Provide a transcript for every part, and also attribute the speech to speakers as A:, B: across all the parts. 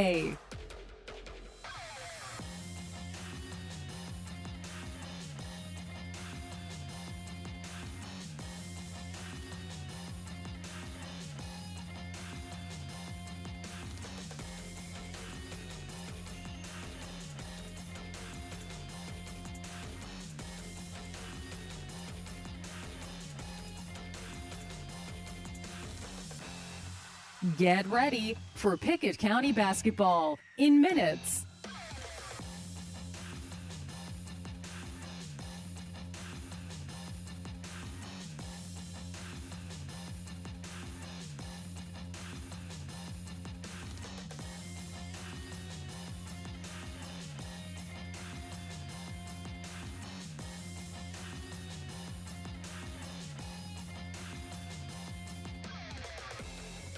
A: way. Get ready for Pickett County basketball in minutes.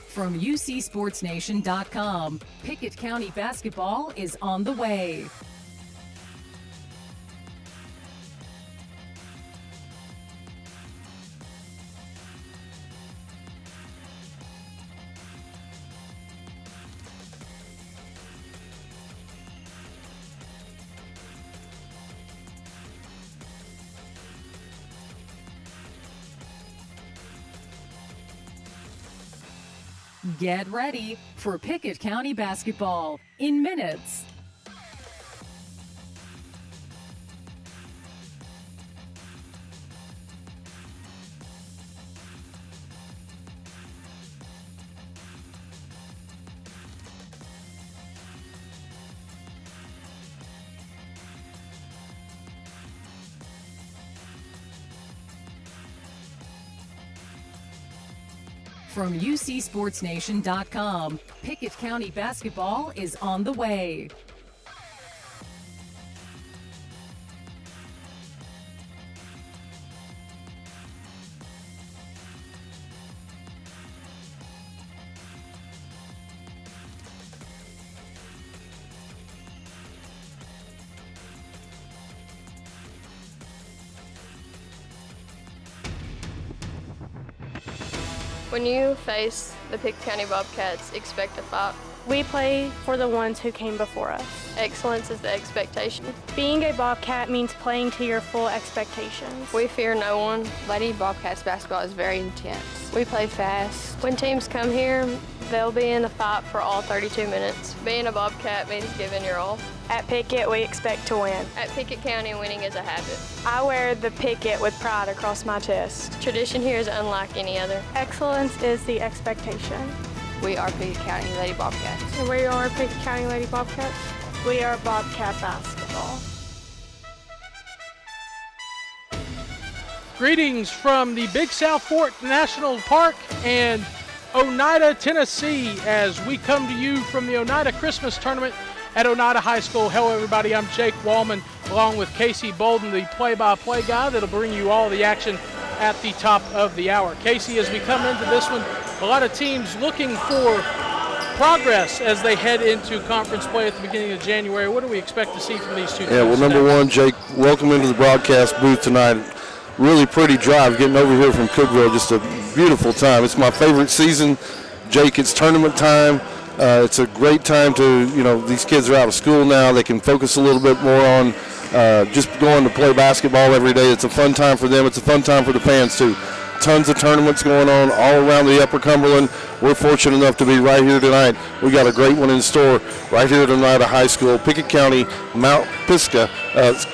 A: From UCSportsNation.com, Pickett County basketball is on the way. Get ready for Pickett County basketball in minutes. From UCSportsNation.com, Pickett County basketball is on the way.
B: When you face the Pickett County Bobcats, expect a fight.
C: We play for the ones who came before us.
B: Excellence is the expectation.
C: Being a Bobcat means playing to your full expectations.
B: We fear no one.
D: Lady Bobcats basketball is very intense.
B: We play fast. When teams come here, they'll be in a fight for all 32 minutes. Being a Bobcat means giving your all.
C: At Pickett, we expect to win.
B: At Pickett County, winning is a habit.
C: I wear the Pickett with pride across my chest.
B: Tradition here is unlike any other.
C: Excellence is the expectation.
D: We are Pickett County Lady Bobcats.
C: And we are Pickett County Lady Bobcats. We are Bobcat basketball.
E: Greetings from the Big South Fork National Park and Oneida, Tennessee, as we come to you from the Oneida Christmas Tournament at Oneida High School. Hello, everybody. I'm Jake Wallman, along with Casey Bolden, the play-by-play guy that'll bring you all the action at the top of the hour. Casey, as we come into this one, a lot of teams looking for progress as they head into conference play at the beginning of January. What do we expect to see from these two teams?
F: Yeah, well, number one, Jake, welcome into the broadcast booth tonight. Really pretty drive getting over here from Cookville. Just a beautiful time. It's my favorite season. Jake, it's tournament time. It's a great time to, these kids are out of school now. They can focus a little bit more on just going to play basketball every day. It's a fun time for them. It's a fun time for the fans, too. Tons of tournaments going on all around the Upper Cumberland. We're fortunate enough to be right here tonight. We got a great one in store right here at Oneida High School, Pickett County, Mount Pisgah.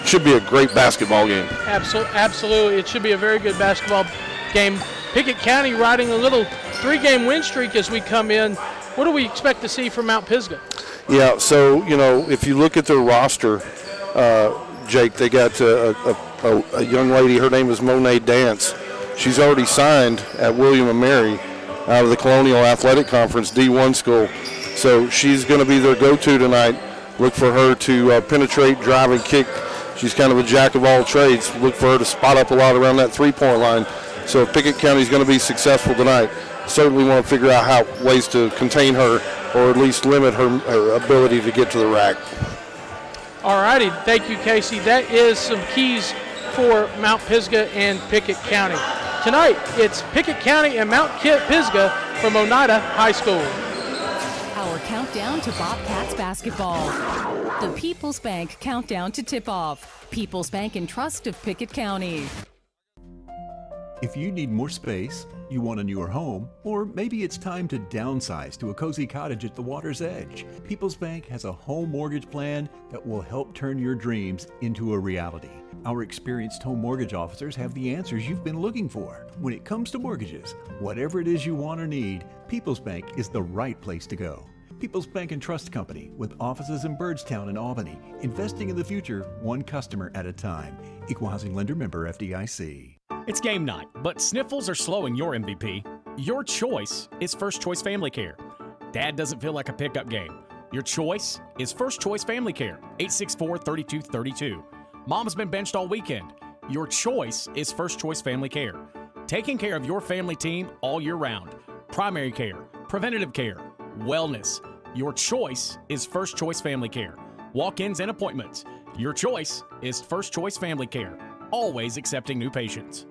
F: Should be a great basketball game.
E: Absolutely. It should be a very good basketball game. Pickett County riding a little 3-game win streak as we come in. What do we expect to see from Mount Pisgah?
F: Yeah, so, if you look at their roster, Jake, they got a young lady. Her name is Monet Dance. She's already signed at William & Mary out of the Colonial Athletic Conference D1 school. So she's going to be their go-to tonight. Look for her to penetrate, drive, and kick. She's kind of a jack of all trades. Look for her to spot up a lot around that three-point line. So if Pickett County is going to be successful tonight, certainly want to figure out ways to contain her or at least limit her ability to get to the rack. All
E: righty. Thank you, Casey. That is some keys for Mount Pisgah and Pickett County. Tonight, it's Pickett County and Mount Pisgah from Oneida High School.
A: Our countdown to Bobcats basketball. The People's Bank countdown to tip-off. People's Bank and Trust of Pickett County.
G: If you need more space, you want a newer home, or maybe it's time to downsize to a cozy cottage at the water's edge, People's Bank has a home mortgage plan that will help turn your dreams into a reality. Our experienced home mortgage officers have the answers you've been looking for. When it comes to mortgages, whatever it is you want or need, People's Bank is the right place to go. People's Bank and Trust Company, with offices in Byrdstown and Albany, investing in the future one customer at a time. Equal housing lender, member FDIC.
H: It's game night, but sniffles are slowing your MVP. Your choice is First Choice Family Care. Dad doesn't feel like a pickup game. Your choice is First Choice Family Care, 864-3232. Mom's been benched all weekend. Your choice is First Choice Family Care. Taking care of your family team all year round. Primary care, preventative care, wellness. Your choice is First Choice Family Care. Walk-ins and appointments. Your choice is First Choice Family Care. Always accepting new patients.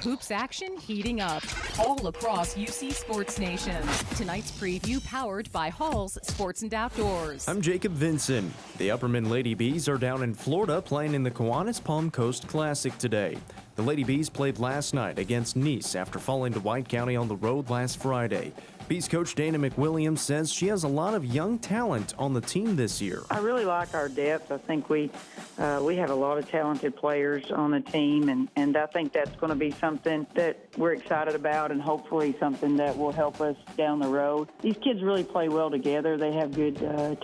A: Hoops action heating up all across UC Sports Nation. Tonight's preview powered by Hall's Sports and Outdoors.
I: I'm Jacob Vinson. The Upperman Lady Bees are down in Florida playing in the Kiwanis Palm Coast Classic today. The Lady Bees played last night against Nice after falling to White County on the road last Friday. Bees coach Dana McWilliams says she has a lot of young talent on the team this year.
J: I really like our depth. I think we have a lot of talented players on the team, and I think that's going to be something that we're excited about and hopefully something that will help us down the road. These kids really play well together. They have good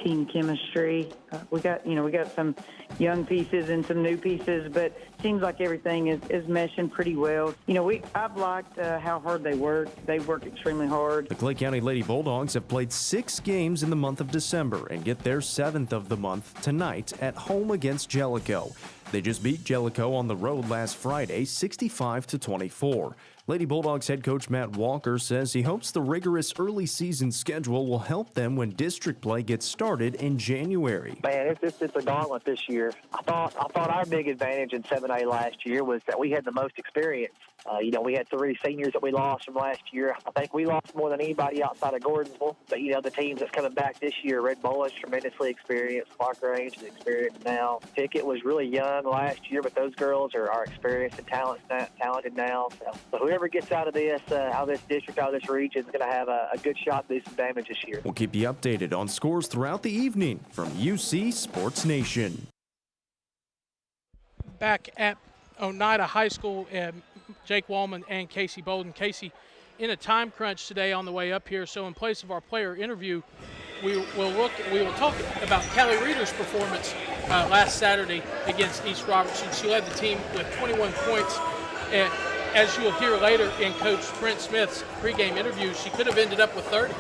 J: team chemistry. We got some young pieces and some new pieces, but it seems like everything is meshing pretty well. I've liked how hard they work. They work extremely hard.
I: The Clay County Lady Bulldogs have played 6 games in the month of December and get their 7th of the month tonight at home against Jellicoe. They just beat Jellicoe on the road last Friday, 65-24. Lady Bulldogs head coach Matt Walker says he hopes the rigorous early season schedule will help them when district play gets started in January.
K: Man, it's a gauntlet this year. I thought our big advantage in 7A last year was that we had the most experience. We had 3 seniors that we lost from last year. I think we lost more than anybody outside of Gordonsville. But, the teams that's coming back this year, Red Bull is tremendously experienced. Clark Range is experienced now. Pickett was really young last year, but those girls are experienced and talented now. So whoever gets out of this district, out of this region, is going to have a good shot to do some damage this year.
I: We'll keep you updated on scores throughout the evening from UC Sports Nation.
E: Back at Oneida High School, Jake Wallman and Casey Bolden. Casey, in a time crunch today on the way up here, so in place of our player interview, we will talk about Callie Reeder's performance last Saturday against East Robertson. She led the team with 21 points. And as you'll hear later in Coach Brent Smith's pregame interview, she could have ended up with 30.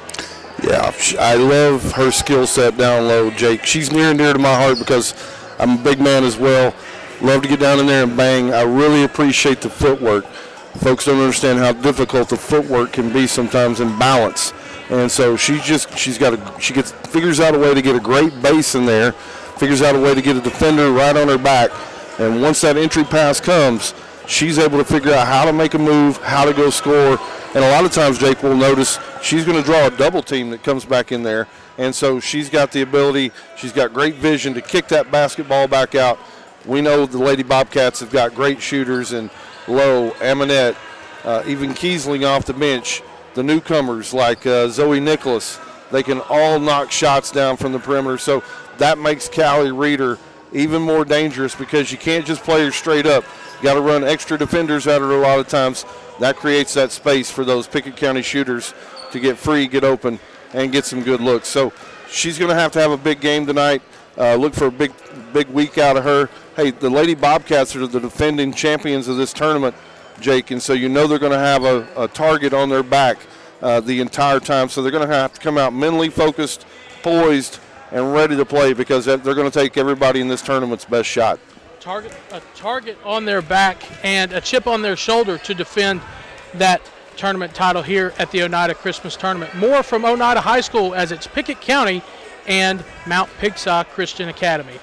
F: Yeah, I love her skill set down low, Jake. She's near and dear to my heart because I'm a big man as well. Love to get down in there and bang. I really appreciate the footwork. Folks don't understand how difficult the footwork can be sometimes in balance. And so she figures out a way to get a great base in there, figures out a way to get a defender right on her back. And once that entry pass comes, she's able to figure out how to make a move, how to go score. And a lot of times, Jake, will notice she's going to draw a double team that comes back in there. And so she's got the ability, she's got great vision to kick that basketball back out. We know the Lady Bobcats have got great shooters in Lowe, Aminette, even Kiesling off the bench. The newcomers like Zoe Nicholas, they can all knock shots down from the perimeter. So that makes Callie Reeder even more dangerous because you can't just play her straight up. You got to run extra defenders at her a lot of times. That creates that space for those Pickett County shooters to get free, get open, and get some good looks. So she's going to have a big game tonight. Look for a big week out of her. Hey, the Lady Bobcats are the defending champions of this tournament, Jake, and so they're going to have a target on their back the entire time. So they're going to have to come out mentally focused, poised, and ready to play because they're going to take everybody in this tournament's best shot.
E: A target on their back and a chip on their shoulder to defend that tournament title here at the Oneida Christmas Tournament. More from Oneida High School as it's Pickett County and Mount Pisgah Christian Academy.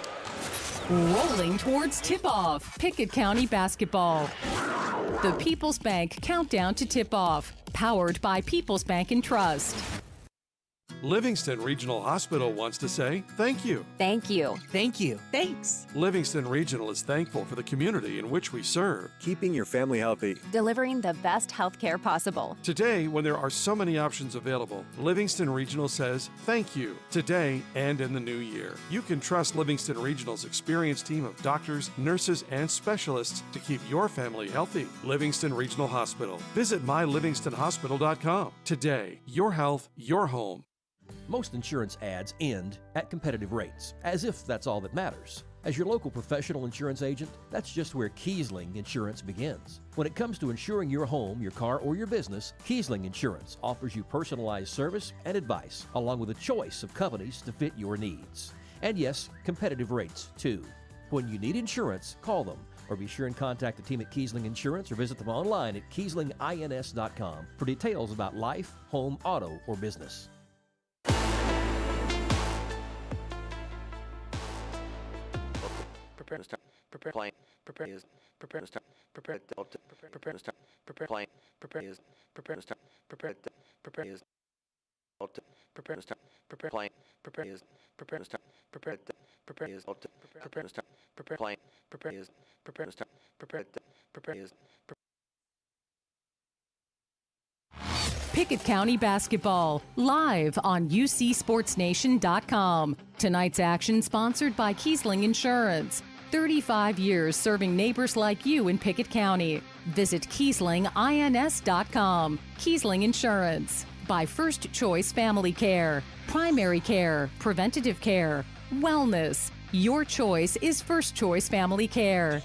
A: Rolling towards tip-off, Pickett County basketball. The People's Bank countdown to tip-off, powered by People's Bank and Trust.
L: Livingston Regional Hospital wants to say thank you.
M: Thank you.
N: Thank you. Thanks.
L: Livingston Regional is thankful for the community in which we serve.
O: Keeping your family healthy.
M: Delivering the best health care possible.
L: Today, when there are so many options available, Livingston Regional says thank you today and in the new year. You can trust Livingston Regional's experienced team of doctors, nurses, and specialists to keep your family healthy. Livingston Regional Hospital. Visit mylivingstonhospital.com. Today, your health, your home.
P: Most insurance ads end at competitive rates, as if that's all that matters. As your local professional insurance agent, that's just where Kiesling Insurance begins. When it comes to insuring your home, your car, or your business, Kiesling Insurance offers you personalized service and advice, along with a choice of companies to fit your needs. And yes, competitive rates too. When you need insurance, call them, or be sure and contact the team at Kiesling Insurance or visit them online at KieslingINS.com for details about life, home, auto, or business.
A: Pickett County basketball, live on UCSportsNation.com. Tonight's action sponsored by Kiesling Insurance. 35 years serving neighbors like you in Pickett County. Visit KieslingINS.com. Kiesling Insurance. By First Choice Family Care. Primary care, preventative care, wellness. Your choice is First Choice Family Care.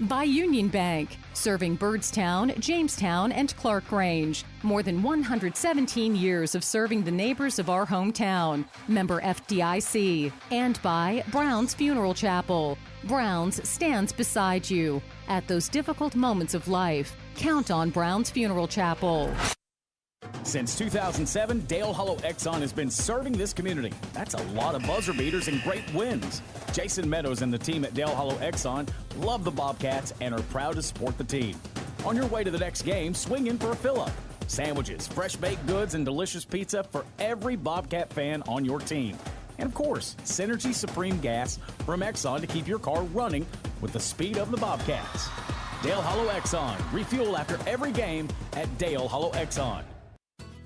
A: By Union Bank, serving Byrdstown, Jamestown, and Clark Grange. More than 117 years of serving the neighbors of our hometown. Member FDIC. And by Brown's Funeral Chapel. Brown's stands beside you. At those difficult moments of life, count on Brown's Funeral Chapel.
H: Since 2007, Dale Hollow Exxon has been serving this community. That's a lot of buzzer beaters and great wins. Jason Meadows and the team at Dale Hollow Exxon love the Bobcats and are proud to support the team. On your way to the next game, swing in for a fill-up. Sandwiches, fresh baked goods, and delicious pizza for every Bobcat fan on your team. And of course, Synergy Supreme Gas from Exxon to keep your car running with the speed of the Bobcats. Dale Hollow Exxon. Refuel after every game at Dale Hollow Exxon.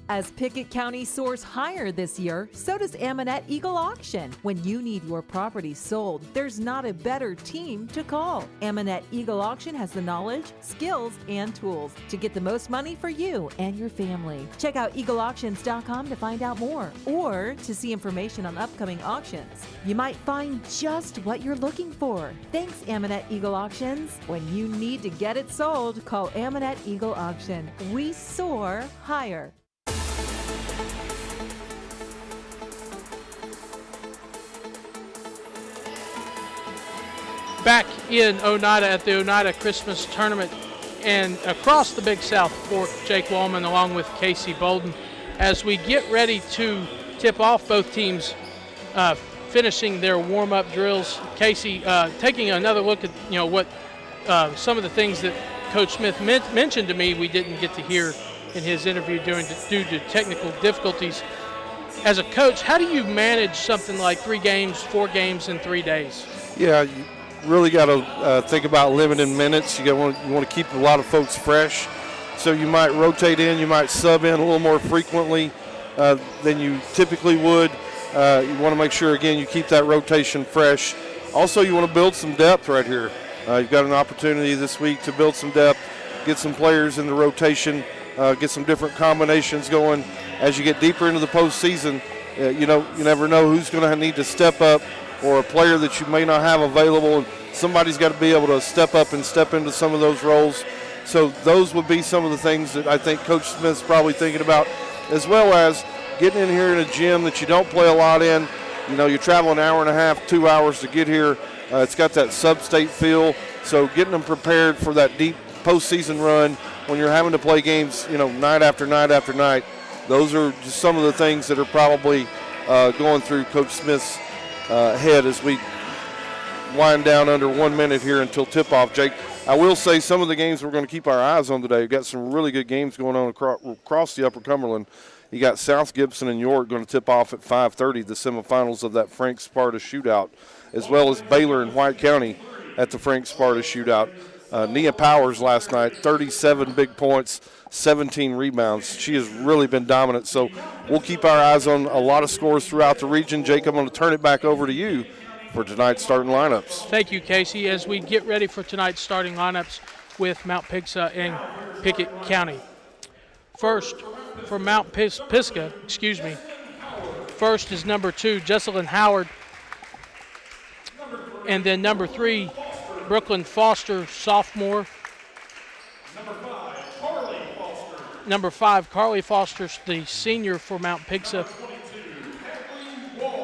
Q: As Pickett County soars higher this year, so does Amonette Eagle Auction. When you need your property sold, there's not a better team to call. Amonette Eagle Auction has the knowledge, skills, and tools to get the most money for you and your family. Check out eagleauctions.com to find out more or to see information on upcoming auctions. You might find just what you're looking for. Thanks, Amonette Eagle Auctions. When you need to get it sold, call Amonette Eagle Auction. We soar higher.
E: Back in Oneida at the Oneida Christmas Tournament and across the Big South Fork, Jake Wallman along with Casey Bolden as we get ready to tip off. Both teams finishing their warm-up drills. Casey, taking another look at what some of the things that Coach Smith mentioned to me we didn't get to hear in his interview due to technical difficulties. As a coach, how do you manage something like 4 games in 3 days?
F: Yeah, you really got to think about limiting minutes. You want to keep a lot of folks fresh. So you might rotate in, you might sub in a little more frequently than you typically would. You want to make sure, again, you keep that rotation fresh. Also, you want to build some depth right here. You've got an opportunity this week to build some depth, get some players in the rotation, get some different combinations going. As you get deeper into the postseason, you never know who's going to need to step up, or a player that you may not have available. Somebody's got to be able to step up and step into some of those roles. So those would be some of the things that I think Coach Smith's probably thinking about, as well as getting in here in a gym that you don't play a lot in. You travel an hour and a half, 2 hours to get here. It's got that sub-state feel. So getting them prepared for that deep postseason run when you're having to play games, night after night after night. Those are just some of the things that are probably going through Coach Smith's head as we wind down under 1 minute here until tip-off, Jake. I will say some of the games we're going to keep our eyes on today. We've got some really good games going on across the Upper Cumberland. You got South Gibson and York going to tip off at 5:30, the semifinals of that Frank Sparta shootout, as well as Baylor and White County at the Frank Sparta shootout. Nia Powers last night, 37 big points, 17 rebounds. She has really been dominant, so we'll keep our eyes on a lot of scores throughout the region. Jake, I'm going to turn it back over to you for tonight's starting lineups.
E: Thank you, Casey. As we get ready for tonight's starting lineups with Mount Pisgah and Pickett County. First, for Mount Pisgah, first is number 2, Jesselyn Howard. And then number 3, Brooklyn Foster, sophomore. Number 5, Carly Foster, the senior for Mount Pisgah.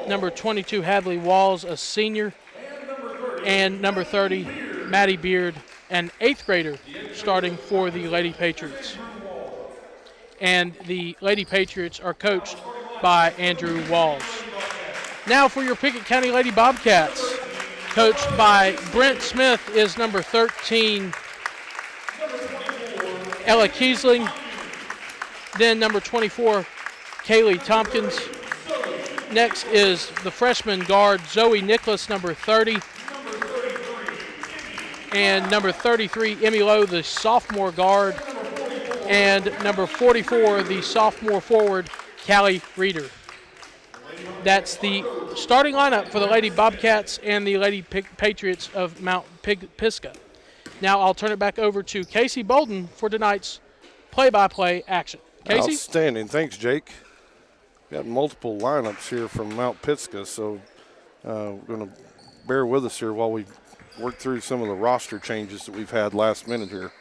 E: Number 22, Hadley Walls, a senior. And number 30, Maddie Beard, an 8th grader, starting for the Lady Patriots. And the Lady Patriots are coached by Andrew Walls. Now for your Pickett County Lady Bobcats. Coached by Brent Smith is number 13, Ella Kiesling. Then number 24, Kaylee Tompkins. Next is the freshman guard, Zoe Nicholas, number 30. And number 33, Emmy Lowe, the sophomore guard. And number 44, the sophomore forward, Callie Reeder. That's the starting lineup for the Lady Bobcats and the Lady Patriots of Mount Pisgah. Now I'll turn it back over to Casey Bolden for tonight's play-by-play action. Casey?
F: Outstanding. Thanks, Jake. Got multiple lineups here from Mount Pisgah, so we're going to bear with us here while we work through some of the roster changes that we've had last minute here.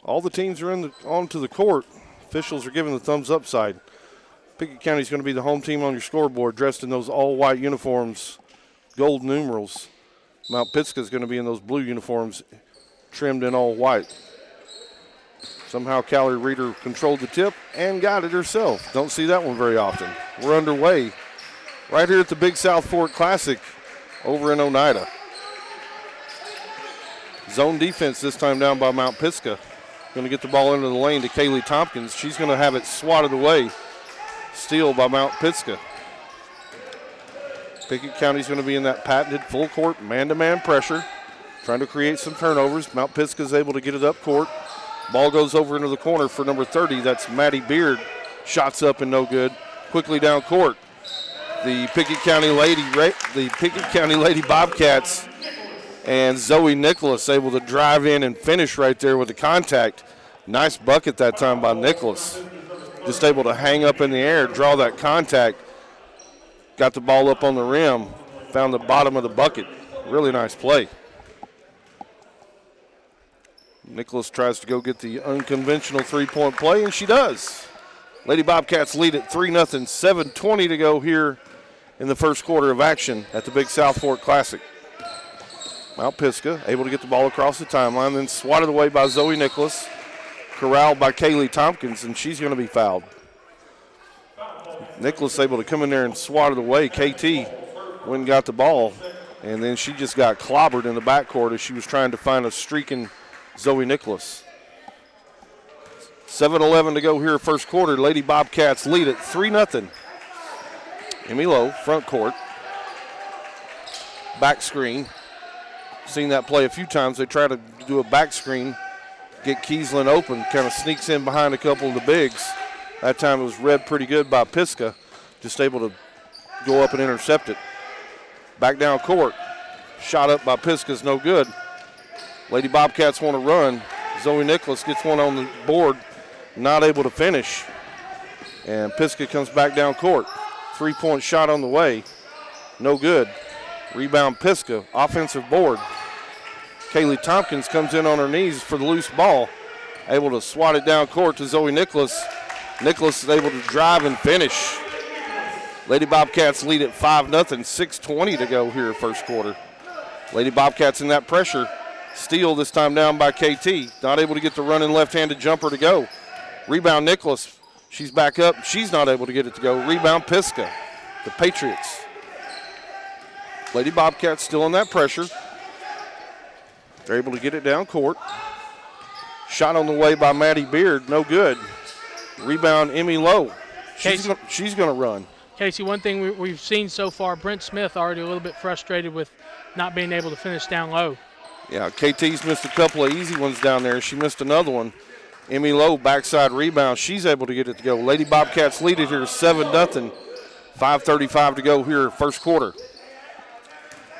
F: All the teams are onto the court. Officials are giving the thumbs up side. Pickett County is going to be the home team on your scoreboard, dressed in those all-white uniforms, gold numerals. Mount Pisgah is going to be in those blue uniforms, trimmed in all white. Somehow Callie Reeder controlled the tip and got it herself. Don't see that one very often. We're underway right here at the Big South Fork Classic over in Oneida. Zone defense this time down by Mount Pisgah. Going to get the ball into the lane to Kaylee Tompkins. She's going to have it swatted away. Steal by Mount Pisgah. Pickett County's going to be in that patented full court man-to-man pressure, trying to create some turnovers. Mount Pisgah's able to get it up court. Ball goes over into the corner for number 30. That's Maddie Beard. Shots up and no good. Quickly down court. The Pickett County Lady Bobcats and Zoe Nicholas able to drive in and finish right there with the contact. Nice bucket that time by Nicholas. Just able to hang up in the air, draw that contact. Got the ball up on the rim, found the bottom of the bucket. Really nice play. Nicholas tries to go get the unconventional three-point play, and she does. Lady Bobcats lead at 3-0, 7:20 to go here in the first quarter of action at the Big South Fork Classic. Mount Pisgah able to get the ball across the timeline, then swatted away by Zoe Nicholas, corralled by Kaylee Tompkins, and she's going to be fouled. Nicholas able to come in there and swat it away. KT went and got the ball, and then she just got clobbered in the backcourt as she was trying to find a streaking Zoe Nicholas. 7:11 to go here first quarter. Lady Bobcats lead at 3-0. Emmy Lowe, front court. Back screen. Seen that play a few times. They try to do a back screen, get Kiesling open, kind of sneaks in behind a couple of the bigs. That time it was read pretty good by Pisgah, just able to go up and intercept it. Back down court. Shot up by Pisgah's no good. Lady Bobcats want to run. Zoe Nicholas gets one on the board, not able to finish. And Pisgah comes back down court. Three-point shot on the way, no good. Rebound Pisgah, offensive board. Kaylee Tompkins comes in on her knees for the loose ball, able to swat it down court to Zoe Nicholas. Nicholas is able to drive and finish. Lady Bobcats lead at 5-0, 6:20 to go here first quarter. Lady Bobcats in that pressure. Steal this time down by KT. Not able to get the running left-handed jumper to go. Rebound Nicholas. She's back up. She's not able to get it to go. Rebound Pisgah, the Patriots. Lady Bobcats still in that pressure. They're able to get it down court. Shot on the way by Maddie Beard, no good. Rebound, Emmy Lowe. She's going to run.
E: Casey, one thing we've seen so far, Brent Smith already a little bit frustrated with not being able to finish down low.
F: Yeah, KT's missed a couple of easy ones down there. She missed another one. Emmy Lowe, backside rebound. She's able to get it to go. Lady Bobcats lead it here 7-0. 5:35 to go here, first quarter.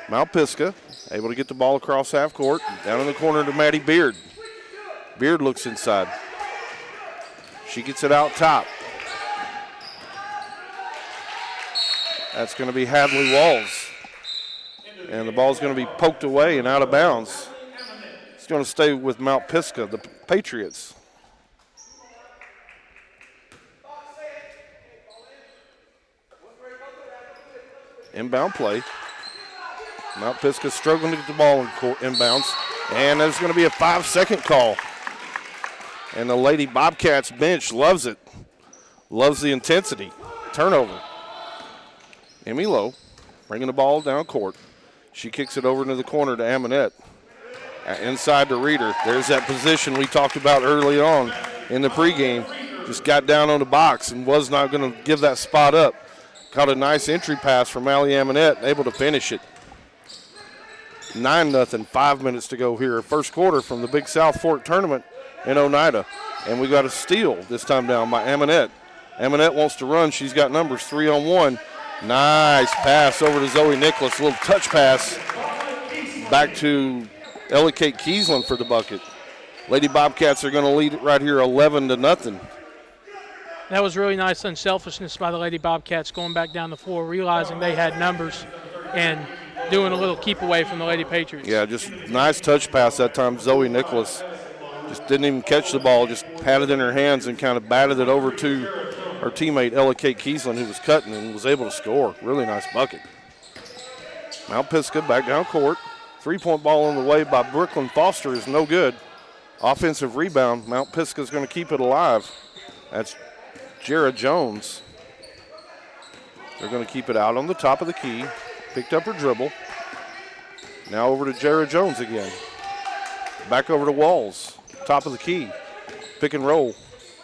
F: Mount Pisgah able to get the ball across half court. Down in the corner to Maddie Beard. Beard looks inside. She gets it out top. That's going to be Hadley Walls. And the ball's going to be poked away and out of bounds. It's going to stay with Mount Pisgah, the Patriots. Inbound play. Mount Pisgah struggling to get the ball inbounds. And there's going to be a 5-second call. And the Lady Bobcats bench loves it. Loves the intensity. Turnover. Emmy Lowe bringing the ball down court. She kicks it over into the corner to Amonette. Inside to Reeder. There's that position we talked about early on in the pregame. Just got down on the box and was not going to give that spot up. Caught a nice entry pass from Allie Amonette, able to finish it. 9-0, 5 minutes to go here. First quarter from the Big South Fork Tournament in Oneida. And we got a steal this time down by Amonette. Amonette wants to run. She's got numbers 3-on-1. Nice pass over to Zoe Nicholas. A little touch pass back to Ellie Kate Kiesland for the bucket. Lady Bobcats are going to lead it right here 11-0.
E: That was really nice unselfishness by the Lady Bobcats going back down the floor, realizing they had numbers and doing a little keep away from the Lady Patriots.
F: Yeah, just nice touch pass that time. Zoe Nicholas just didn't even catch the ball, just had it in her hands and kind of batted it over to her teammate Ella Kate Kiesland, who was cutting and was able to score. Really nice bucket. Mount Pisgah back down court. Three-point ball on the way by Brooklyn Foster is no good. Offensive rebound. Mount Pisgah is going to keep it alive. That's Jara Jones. They're going to keep it out on the top of the key. Picked up her dribble. Now over to Jara Jones again. Back over to Walls. Top of the key. Pick and roll.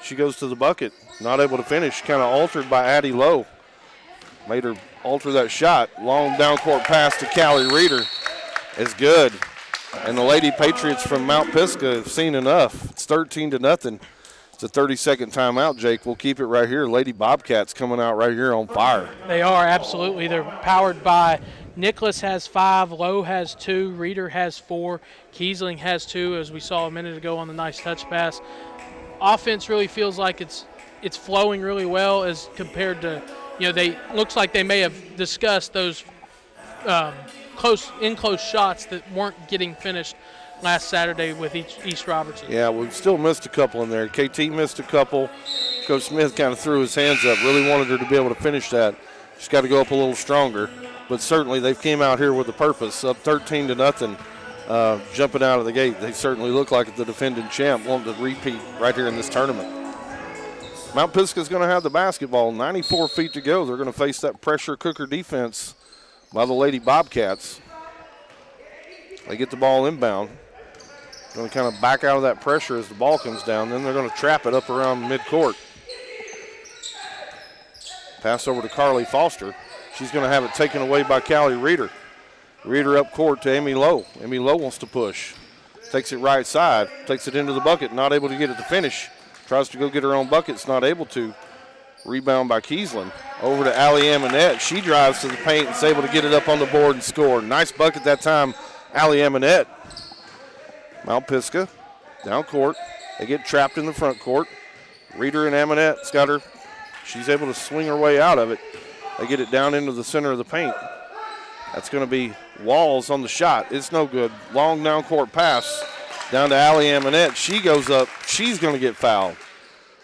F: She goes to the bucket. Not able to finish. Kind of altered by Addie Lowe. Made her alter that shot. Long down court pass to Callie Reeder is good. And the Lady Patriots from Mount Pisgah have seen enough. It's 13-0. It's a 30-second timeout, Jake. We'll keep it right here. Lady Bobcats coming out right here on fire.
E: They are, absolutely. They're powered by Nicholas has 5, Lowe has 2, Reeder has 4, Kiesling has 2, as we saw a minute ago on the nice touch pass. Offense really feels like it's flowing really well as compared to, they looks like they may have discussed those close shots that weren't getting finished last Saturday with East Robertson.
F: Yeah, we still missed a couple in there. KT missed a couple. Coach Smith kind of threw his hands up, really wanted her to be able to finish that. She's got to go up a little stronger. But certainly they've came out here with a purpose, up 13-0, jumping out of the gate. They certainly look like the defending champ, wanting to repeat right here in this tournament. Mount Pisgah's going to have the basketball. 94 feet to go. They're going to face that pressure cooker defense by the Lady Bobcats. They get the ball inbound. Going to kind of back out of that pressure as the ball comes down. Then they're going to trap it up around midcourt. Pass over to Carly Foster. She's going to have it taken away by Callie Reeder. Reeder up court to Emmy Lowe. Emmy Lowe wants to push. Takes it right side. Takes it into the bucket. Not able to get it to finish. Tries to go get her own bucket. It's not able to. Rebound by Kiesland. Over to Allie Amonette. She drives to the paint and is able to get it up on the board and score. Nice bucket that time, Allie Amonette. Mount Pisgah down court. They get trapped in the front court. Reeder and Amonette's got her. She's able to swing her way out of it. They get it down into the center of the paint. That's going to be Walls on the shot. It's no good. Long down court pass down to Allie Amonette. She goes up. She's going to get fouled.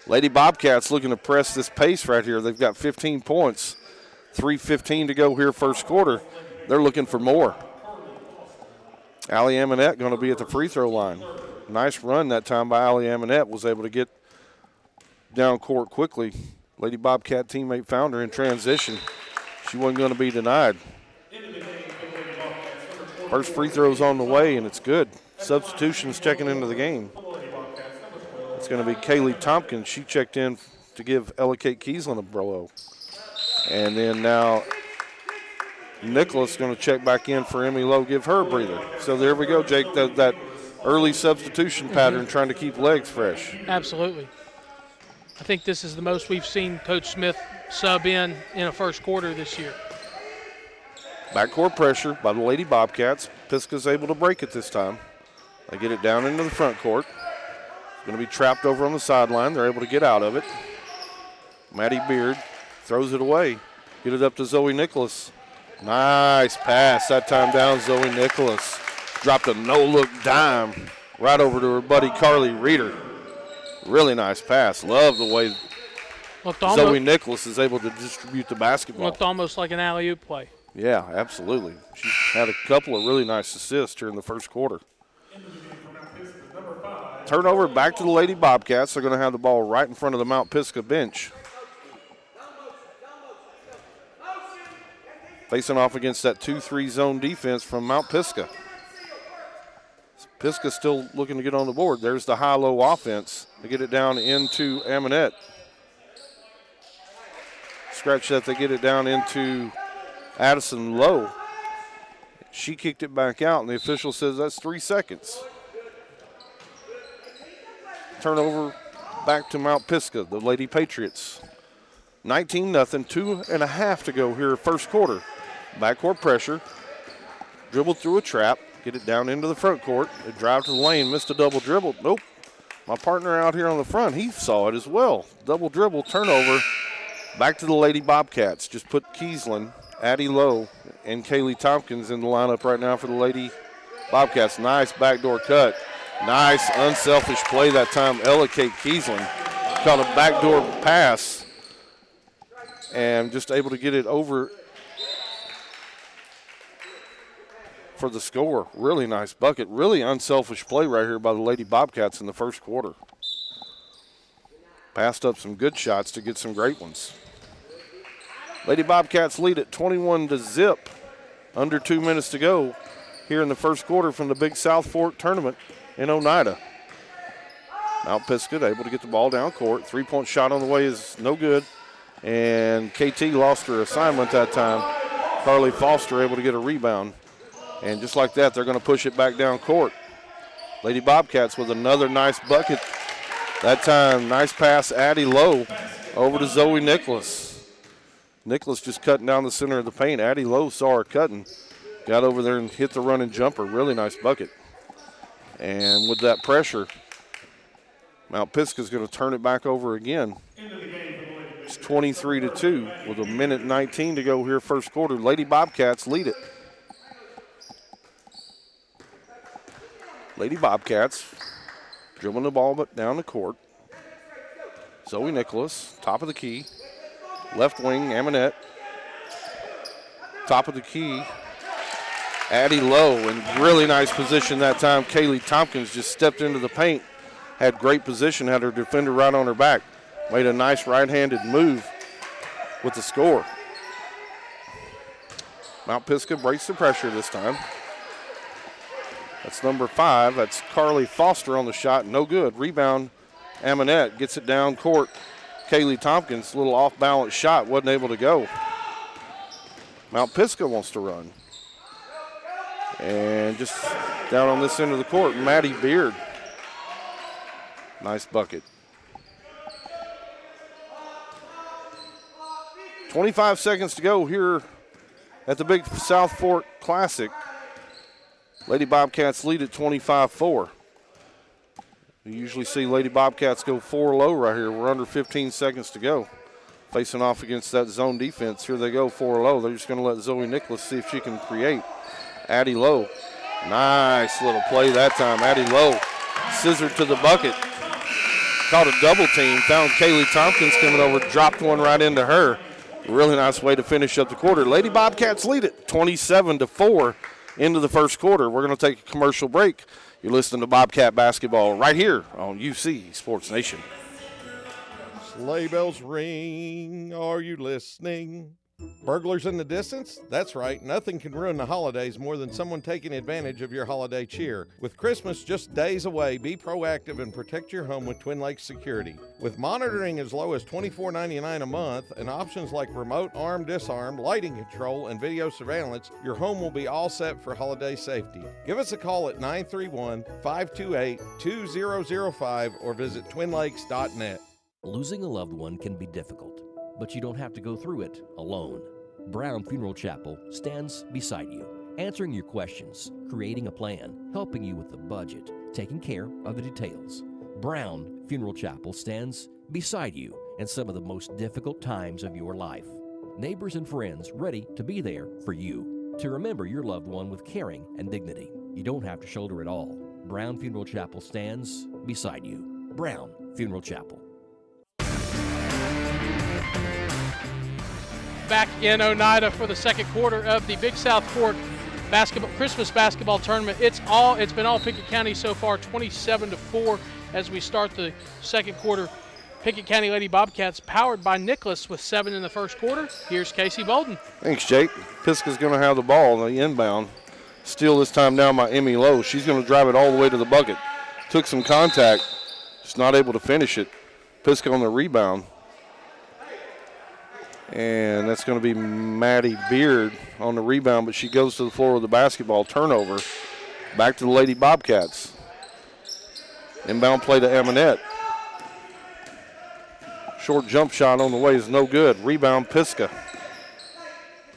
F: Lady Bobcats looking to press this pace right here. They've got 15 points. 3:15 to go here first quarter. They're looking for more. Allie Amonette going to be at the free throw line. Nice run that time by Allie Amonette. Was able to get down court quickly. Lady Bobcat teammate found her in transition. She wasn't going to be denied. First free throw's on the way, and it's good. Substitutions checking into the game. It's going to be Kaylee Tompkins. She checked in to give Ellicott Kiesland a blow. And then now Nicholas going to check back in for Emmy Lowe, give her a breather. So there we go, Jake, that early substitution pattern, trying to keep legs fresh.
E: Absolutely. I think this is the most we've seen Coach Smith sub in a first quarter this year.
F: Backcourt pressure by the Lady Bobcats. Pisgah's able to break it this time. They get it down into the front court. Going to be trapped over on the sideline. They're able to get out of it. Maddie Beard throws it away. Get it up to Zoe Nicholas. Nice pass. That time down, Zoe Nicholas. Dropped a no-look dime right over to her buddy Carly Reeder. Really nice pass. Love the way Zoe Nicholas is able to distribute the basketball.
E: Looked almost like an alley-oop play.
F: Yeah, absolutely. She had a couple of really nice assists here in the first quarter. Turnover back to the Lady Bobcats. They're going to have the ball right in front of the Mount Pisgah bench. Facing off against that 2-3 zone defense from Mount Pisgah. Pisgah still looking to get on the board. There's the high-low offense. They get it down into Aminette. Scratch that, they get it down into Addison Lowe. She kicked it back out, and the official says that's 3 seconds. Turnover back to Mount Pisgah, the Lady Patriots. 19-0, 2.5 to go here first quarter. Backcourt pressure. Dribbled through a trap. Get it down into the front court. They drive to the lane, missed a double dribble. Nope. My partner out here on the front, he saw it as well. Double dribble, turnover. Back to the Lady Bobcats. Just put Kiesland, Addie Lowe, and Kaylee Tompkins in the lineup right now for the Lady Bobcats. Nice backdoor cut. Nice unselfish play that time. Ellicott Kiesland caught a backdoor pass and just able to get it over for the score. Really nice bucket. Really unselfish play right here by the Lady Bobcats in the first quarter. Passed up some good shots to get some great ones. Lady Bobcats lead at 21-0. Under 2 minutes to go here in the first quarter from the Big South Fork Tournament in Oneida. Mount Pisgah able to get the ball down court. Three-point shot on the way is no good. And KT lost her assignment that time. Carly Foster able to get a rebound. And just like that, they're going to push it back down court. Lady Bobcats with another nice bucket. That time, nice pass, Addie Lowe over to Zoe Nicholas. Nicholas just cutting down the center of the paint. Addie Lowe saw her cutting. Got over there and hit the running jumper. Really nice bucket. And with that pressure, Mount Pisgah's going to turn it back over again. It's 23-2 with 1:19 to go here first quarter. Lady Bobcats lead it. Lady Bobcats dribbling the ball but down the court. Zoe Nicholas, top of the key. Left wing, Aminette. Top of the key, Addie Lowe, in really nice position that time. Kaylee Tompkins just stepped into the paint, had great position, had her defender right on her back. Made a nice right-handed move with the score. Mount Pisgah breaks the pressure this time. That's number 5. That's Carly Foster on the shot. No good. Rebound, Aminette gets it down court. Kaylee Tompkins, little off-balance shot, wasn't able to go. Mount Pisgah wants to run. And just down on this end of the court, Maddie Beard. Nice bucket. 25 seconds to go here at the Big South Fork Classic. Lady Bobcats lead at 25-4. You usually see Lady Bobcats go 4 low right here. We're under 15 seconds to go. Facing off against that zone defense. Here they go 4 low. They're just going to let Zoe Nicholas see if she can create. Addie Lowe. Nice little play that time. Addie Lowe scissored to the bucket. Caught a double team. Found Kaylee Tompkins coming over. Dropped one right into her. Really nice way to finish up the quarter. Lady Bobcats lead it 27-4 into the first quarter. We're going to take a commercial break. You're listening to Bobcat basketball right here on UC Sports Nation.
N: Sleigh bells ring, are you listening? Burglars in the distance? That's right, nothing can ruin the holidays more than someone taking advantage of your holiday cheer. With Christmas just days away, be proactive and protect your home with Twin Lakes Security. With monitoring as low as $24.99 a month and options like remote arm disarm, lighting control, and video surveillance, your home will be all set for holiday safety. Give us a call at 931-528-2005 or visit twinlakes.net.
P: Losing a loved one can be difficult, but you don't have to go through it alone. Brown Funeral Chapel stands beside you, answering your questions, creating a plan, helping you with the budget, taking care of the details. Brown Funeral Chapel stands beside you in some of the most difficult times of your life. Neighbors and friends ready to be there for you, to remember your loved one with caring and dignity. You don't have to shoulder it all. Brown Funeral Chapel stands beside you. Brown Funeral Chapel.
E: Back in Oneida for the second quarter of the Big South Fork Christmas basketball tournament. It's been all Pickett County so far, 27-4 as we start the second quarter. Pickett County Lady Bobcats powered by Nicholas with 7 in the first quarter. Here's Casey Bolden.
F: Thanks, Jake. Pisgah's going to have the ball on the inbound. Steal this time down by Emmy Lowe. She's going to drive it all the way to the bucket. Took some contact, just not able to finish it. Pisgah on the rebound. And that's going to be Maddie Beard on the rebound, but she goes to the floor with the basketball. Turnover. Back to the Lady Bobcats. Inbound play to Amonette. Short jump shot on the way is no good. Rebound Pisgah.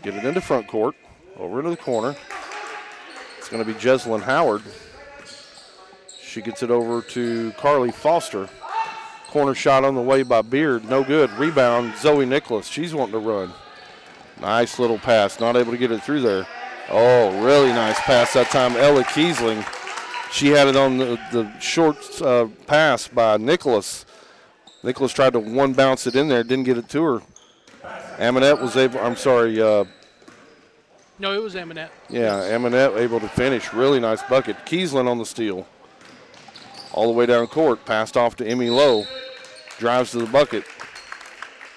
F: Get it into front court. Over into the corner. It's going to be Jeslyn Howard. She gets it over to Carly Foster. Corner shot on the way by Beard, no good. Rebound, Zoe Nicholas. She's wanting to run. Nice little pass, not able to get it through there. Oh, really nice pass that time. Ella Kiesling. She had it on the short pass by Nicholas. Nicholas tried to one bounce it in there, didn't get it to her. Amonette was able,
E: No, it was Amonette.
F: Yeah, Amonette able to finish. Really nice bucket. Kiesling on the steal. All the way down court, passed off to Emmy Lowe. Drives to the bucket.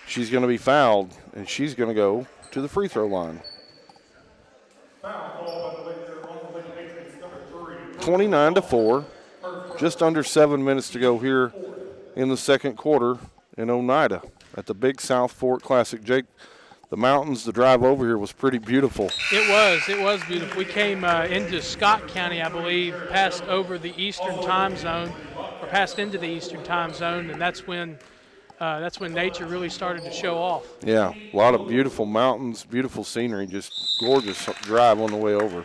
F: She's going to be fouled, and she's going to go to the free throw line. 29-4. Just under 7 minutes to go here in the second quarter in Oneida at the Big South Fork Classic. Jake, the mountains, the drive over here was pretty beautiful.
E: It was beautiful. We came into Scott County, I believe, passed over the Eastern time zone, or passed into the Eastern time zone, and that's when nature really started to show off.
F: Yeah, a lot of beautiful mountains, beautiful scenery, just gorgeous drive on the way over.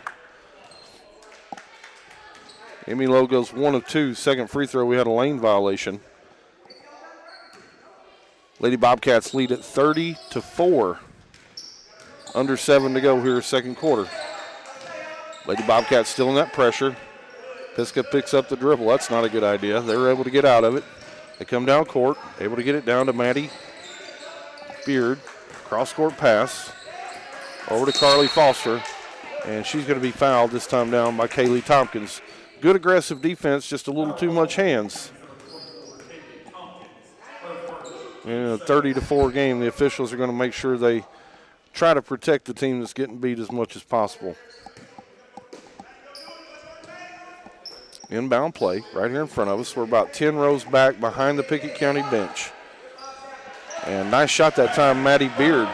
F: Emmy Lowe goes 1 of 2. Second free throw, we had a lane violation. Lady Bobcats lead at 30-4. Under 7 to go here, second quarter. Lady Bobcats still in that pressure. Pisgah picks up the dribble. That's not a good idea. They were able to get out of it. They come down court, able to get it down to Maddie Beard. Cross-court pass over to Carly Foster, and she's going to be fouled this time down by Kaylee Tompkins. Good aggressive defense, just a little too much hands. In a 30-4 game, the officials are going to make sure they try to protect the team that's getting beat as much as possible. Inbound play right here in front of us. We're about 10 rows back behind the Pickett County bench. And nice shot that time, Maddie Beard.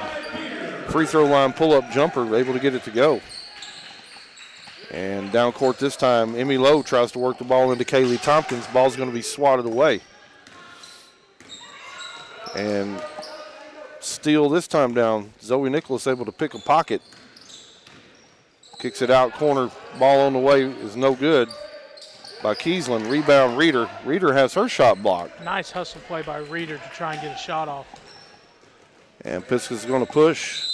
F: Free throw line pull-up jumper, able to get it to go. And down court this time, Emmy Lowe tries to work the ball into Kaylee Tompkins. Ball's going to be swatted away. And steal this time down. Zoe Nicholas able to pick a pocket. Kicks it out corner. Ball on the way is no good by Kiesling. Rebound Reeder. Reeder has her shot blocked.
E: Nice hustle play by Reeder to try and get a shot off.
F: And Pisgah's going to push.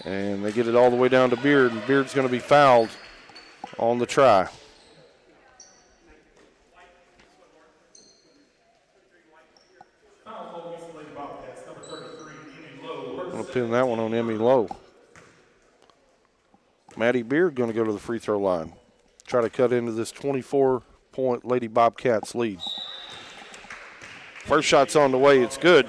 F: And they get it all the way down to Beard. And Beard's going to be fouled on the try. I'm going to pin that one on Emmy Lowe. Maddie Beard going to go to the free throw line. Try to cut into this 24-point Lady Bobcats lead. First shot's on the way. It's good.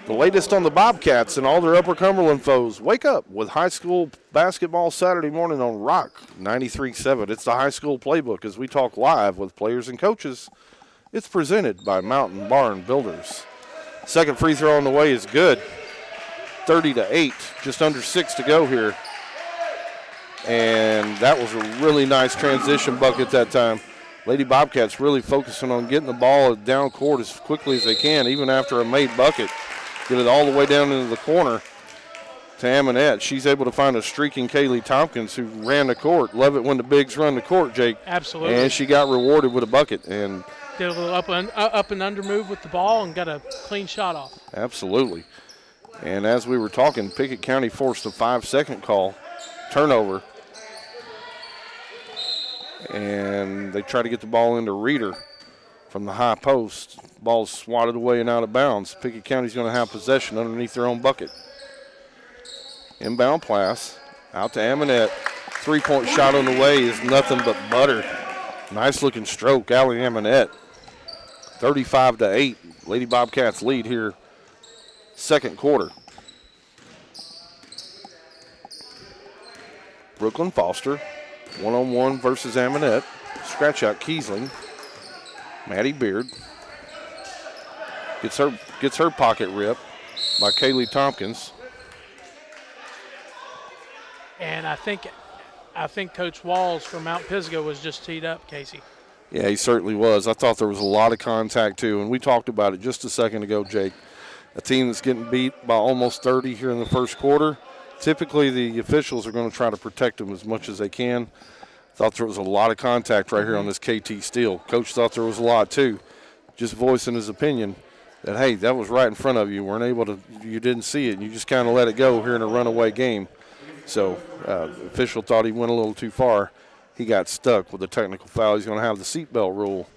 F: The latest on the Bobcats and all their Upper Cumberland foes. Wake up with high school basketball Saturday morning on Rock 93.7. It's the high school playbook as we talk live with players and coaches. It's presented by Mountain Barn Builders. Second free throw on the way is good. 30-8, just under 6 to go here. And that was a really nice transition bucket that time. Lady Bobcats really focusing on getting the ball down court as quickly as they can, even after a made bucket. Get it all the way down into the corner to Aminette. She's able to find a streaking Kaylee Tompkins who ran the court. Love it when the bigs run the court, Jake.
E: Absolutely.
F: And she got rewarded with a bucket. And
E: did a little up and under move with the ball and got a clean shot off.
F: Absolutely. And as we were talking, Pickett County forced a 5-second call, turnover. And they try to get the ball into Reeder from the high post. Ball's swatted away and out of bounds. Pickett County's going to have possession underneath their own bucket. Inbound pass out to Aminette. Three-point shot on the way is nothing but butter. Nice looking stroke, Allie Aminette. 35-8. Lady Bobcats lead here, second quarter. Brooklyn Foster, one-on-one versus Aminette. Scratch out Kiesling. Maddie Beard gets her pocket ripped by Kaylee Tompkins.
E: And I think Coach Walls from Mount Pisgah was just teed up, Casey.
F: Yeah, he certainly was. I thought there was a lot of contact too, and we talked about it just a second ago, Jake. A team that's getting beat by almost 30 here in the first quarter. Typically, the officials are going to try to protect them as much as they can. Thought there was a lot of contact right here on this KT steal. Coach thought there was a lot too. Just voicing his opinion that, hey, that was right in front of you. You didn't see it, and you just kind of let it go here in a runaway game. So the official thought he went a little too far. He got stuck with a technical foul. He's going to have the seatbelt rule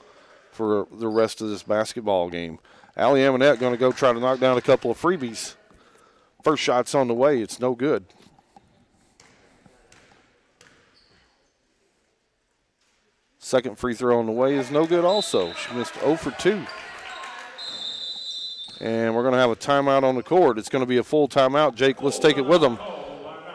F: for the rest of this basketball game. Allie Aminette going to go try to knock down a couple of freebies. First shot's on the way. It's no good. Second free throw on the way is no good also. She missed 0 for 2. And we're going to have a timeout on the court. It's going to be a full timeout. Jake, let's take it with them.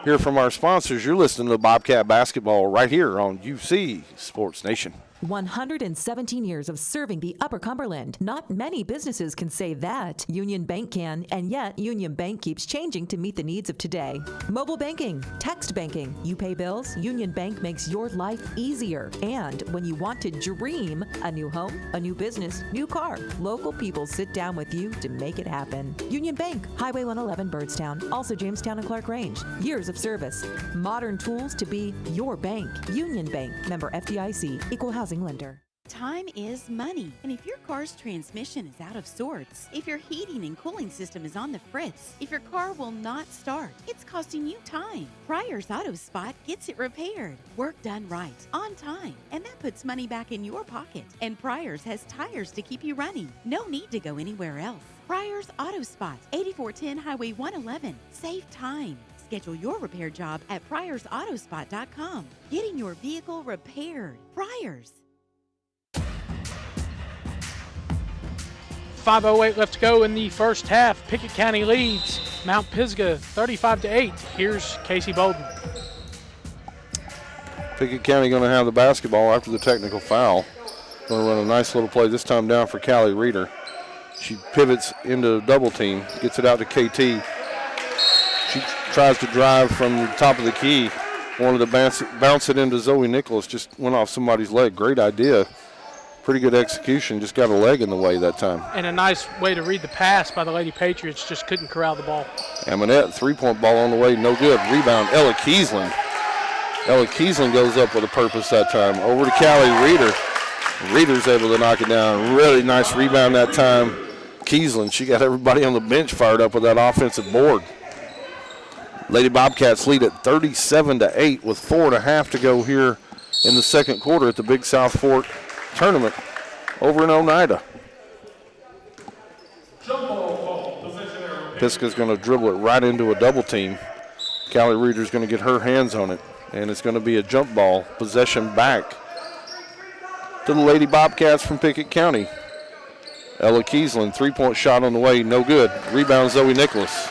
F: Hear from our sponsors. You're listening to Bobcat Basketball right here on UC Sports Nation.
Q: 117 years of serving the Upper Cumberland. Not many businesses can say that. Union Bank can, and yet Union Bank keeps changing to meet the needs of today. Mobile banking, text banking, you pay bills, Union Bank makes your life easier. And when you want to dream a new home, a new business, new car, local people sit down with you to make it happen. Union Bank, Highway 111 Birdstown, also Jamestown and Clark Range. Years of service, modern tools to be your bank. Union Bank, member FDIC, equal housing lender.
O: Time is money, and if your car's transmission is out of sorts, if your heating and cooling system is on the fritz, if your car will not start, it's costing you time. Pryor's Auto Spot gets it repaired. Work done right, on time, and that puts money back in your pocket. And Pryor's has tires to keep you running. No need to go anywhere else. Pryor's Auto Spot, 8410 Highway 111. Save time. Schedule your repair job at pryorsautospot.com. Getting your vehicle repaired. Pryor's.
E: 5:08 left to go in the first half. Pickett County leads Mount Pisgah 35-8. Here's Casey Bolden.
F: Pickett County going to have the basketball after the technical foul. Going to run a nice little play, this time down for Callie Reeder. She pivots into a double team, gets it out to KT. She tries to drive from the top of the key. Wanted to bounce it into Zoe Nicholas, just went off somebody's leg. Great idea. Pretty good execution, just got a leg in the way that time.
E: And a nice way to read the pass by the Lady Patriots, just couldn't corral the ball.
F: Aminette, three-point ball on the way, no good. Rebound, Ella Kiesling. Ella Kiesling goes up with a purpose that time. Over to Callie Reeder. Reeder's able to knock it down. Really nice rebound that time. Kiesling, she got everybody on the bench fired up with that offensive board. Lady Bobcats lead at 37-8 with 4.5 to go here in the second quarter at the Big South Fork Tournament over in Oneida. Pisgah's going to dribble it right into a double team. Callie Reeder's going to get her hands on it, and it's going to be a jump ball possession back to the Lady Bobcats from Pickett County. Ella Kiesling, three-point shot on the way, no good. Rebound Zoe Nicholas.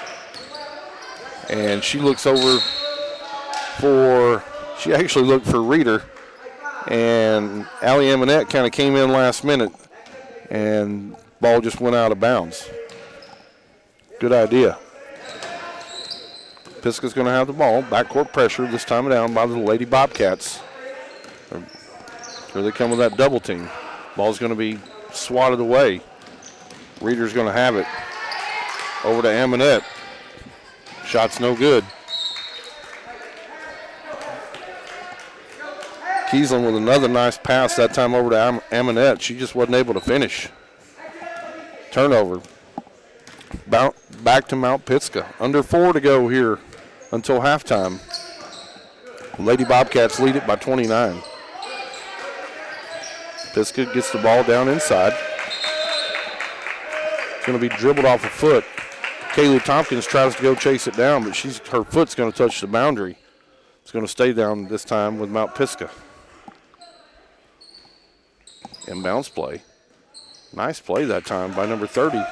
F: And she looks over she actually looked for Reeder. And Allie Eminette kind of came in last minute, and ball just went out of bounds. Good idea. Pisgah's going to have the ball. Backcourt pressure, this time down by the Lady Bobcats. Here they come with that double team. Ball's going to be swatted away. Reeder's going to have it. Over to Aminette. Shot's no good. Kiesling with another nice pass, that time over to Aminette. She just wasn't able to finish. Turnover. Back to Mount Pisgah. Under 4 to go here until halftime. Lady Bobcats lead it by 29. Pisgah gets the ball down inside. It's going to be dribbled off a foot. Kaylee Tompkins tries to go chase it down, but her foot's going to touch the boundary. It's going to stay down this time with Mount Pisgah. Inbounds play. Nice play that time by number 30,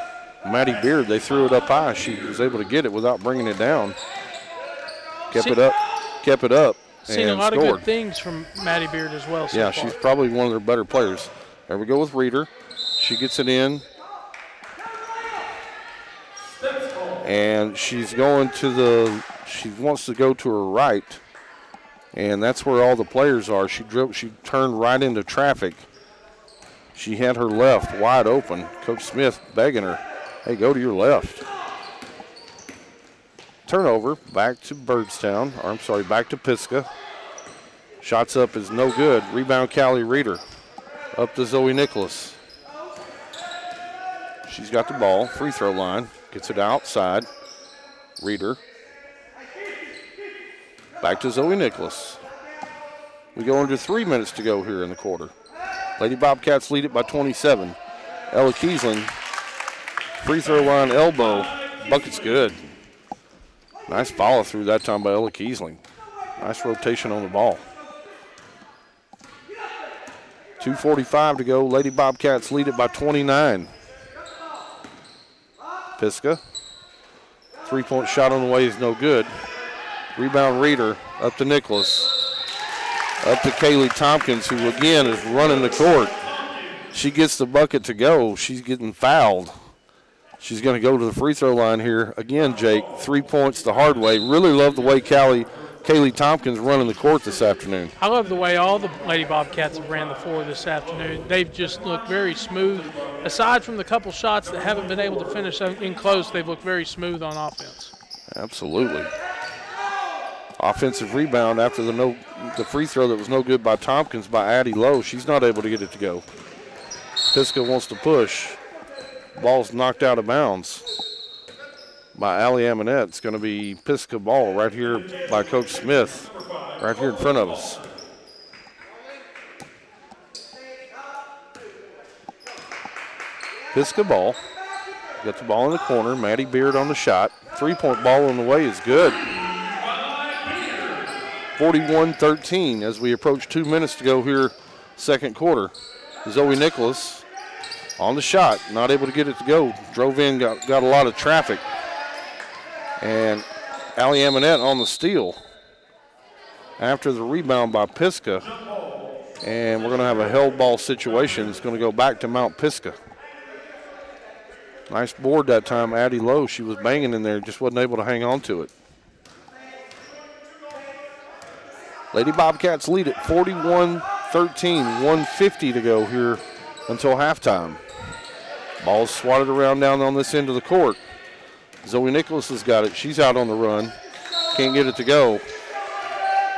F: Maddie Beard. They threw it up high. She was able to get it without bringing it down. Kept it up.
E: Seen a lot of good things from Maddie Beard as well.
F: Yeah, she's probably one of their better players. There we go with Reeder. She gets it in. And she's going she wants to go to her right. And that's where all the players are. She turned right into traffic. She had her left wide open. Coach Smith begging her, hey, go to your left. Turnover back to back to Pisgah. Shots up is no good. Rebound Callie Reeder. Up to Zoe Nicholas. She's got the ball, free throw line. Gets it outside. Reeder. Back to Zoe Nicholas. We go under 3 minutes to go here in the quarter. Lady Bobcats lead it by 27. Ella Kiesling, free throw line elbow. Bucket's good. Nice follow through that time by Ella Kiesling. Nice rotation on the ball. 2:45 to go. Lady Bobcats lead it by 29. Pisgah. Three-point shot on the way is no good. Rebound Reeder up to Nicholas. Up to Kaylee Tompkins, who again is running the court. She gets the bucket to go. She's getting fouled. She's going to go to the free throw line here. Again, Jake, 3 points the hard way. Really love the way Kaylee Tompkins running the court this afternoon.
E: I love the way all the Lady Bobcats have ran the floor this afternoon. They've just looked very smooth. Aside from the couple shots that haven't been able to finish in close, they've looked very smooth on offense.
F: Absolutely. Offensive rebound after the free throw that was no good by Tompkins by Addie Lowe. She's not able to get it to go. Pisgah wants to push. Ball's knocked out of bounds by Allie Aminette. It's going to be Pisgah ball right here by Coach Smith, right here in front of us. Pisgah ball. Got the ball in the corner. Maddie Beard on the shot. Three-point ball on the way is good. 41-13 as we approach 2 minutes to go here, second quarter. Zoe Nicholas on the shot, not able to get it to go. Drove in, got a lot of traffic. And Allie Aminette on the steal after the rebound by Pisgah. And we're going to have a held ball situation. It's going to go back to Mount Pisgah. Nice board that time, Addie Lowe. She was banging in there, just wasn't able to hang on to it. Lady Bobcats lead at 41-13, 1:50 to go here until halftime. Ball's swatted around down on this end of the court. Zoe Nicholas has got it. She's out on the run. Can't get it to go.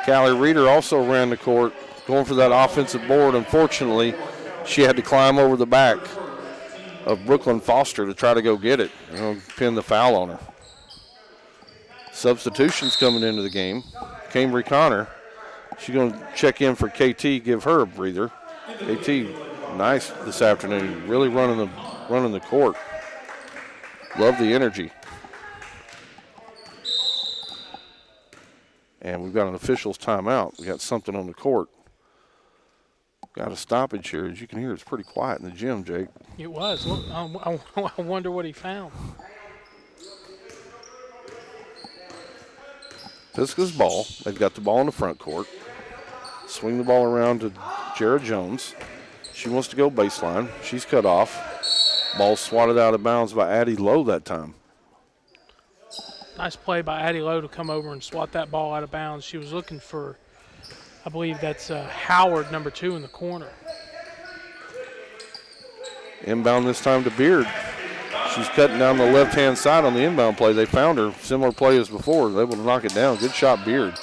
F: Callie Reeder also ran the court, going for that offensive board. Unfortunately, she had to climb over the back of Brooklyn Foster to try to go get it. Pin the foul on her. Substitutions coming into the game. Cambry Connor. She's going to check in for KT, give her a breather. KT, nice this afternoon, really running the court. Love the energy. And we've got an official's timeout. We got something on the court. got a stoppage here. As you can hear, it's pretty quiet in the gym, Jake.
E: It was. Look, I wonder what he found.
F: Pisgah's ball. They've got the ball in the front court. Swing the ball around to Jarrah Jones. She wants to go baseline. She's cut off. Ball swatted out of bounds by Addie Lowe that time.
E: Nice play by Addie Lowe to come over and swat that ball out of bounds. She was looking for, I believe that's Howard, number 2 in the corner.
F: Inbound this time to Beard. She's cutting down the left-hand side on the inbound play. They found her. Similar play as before. They're able to knock it down. Good shot, Beard.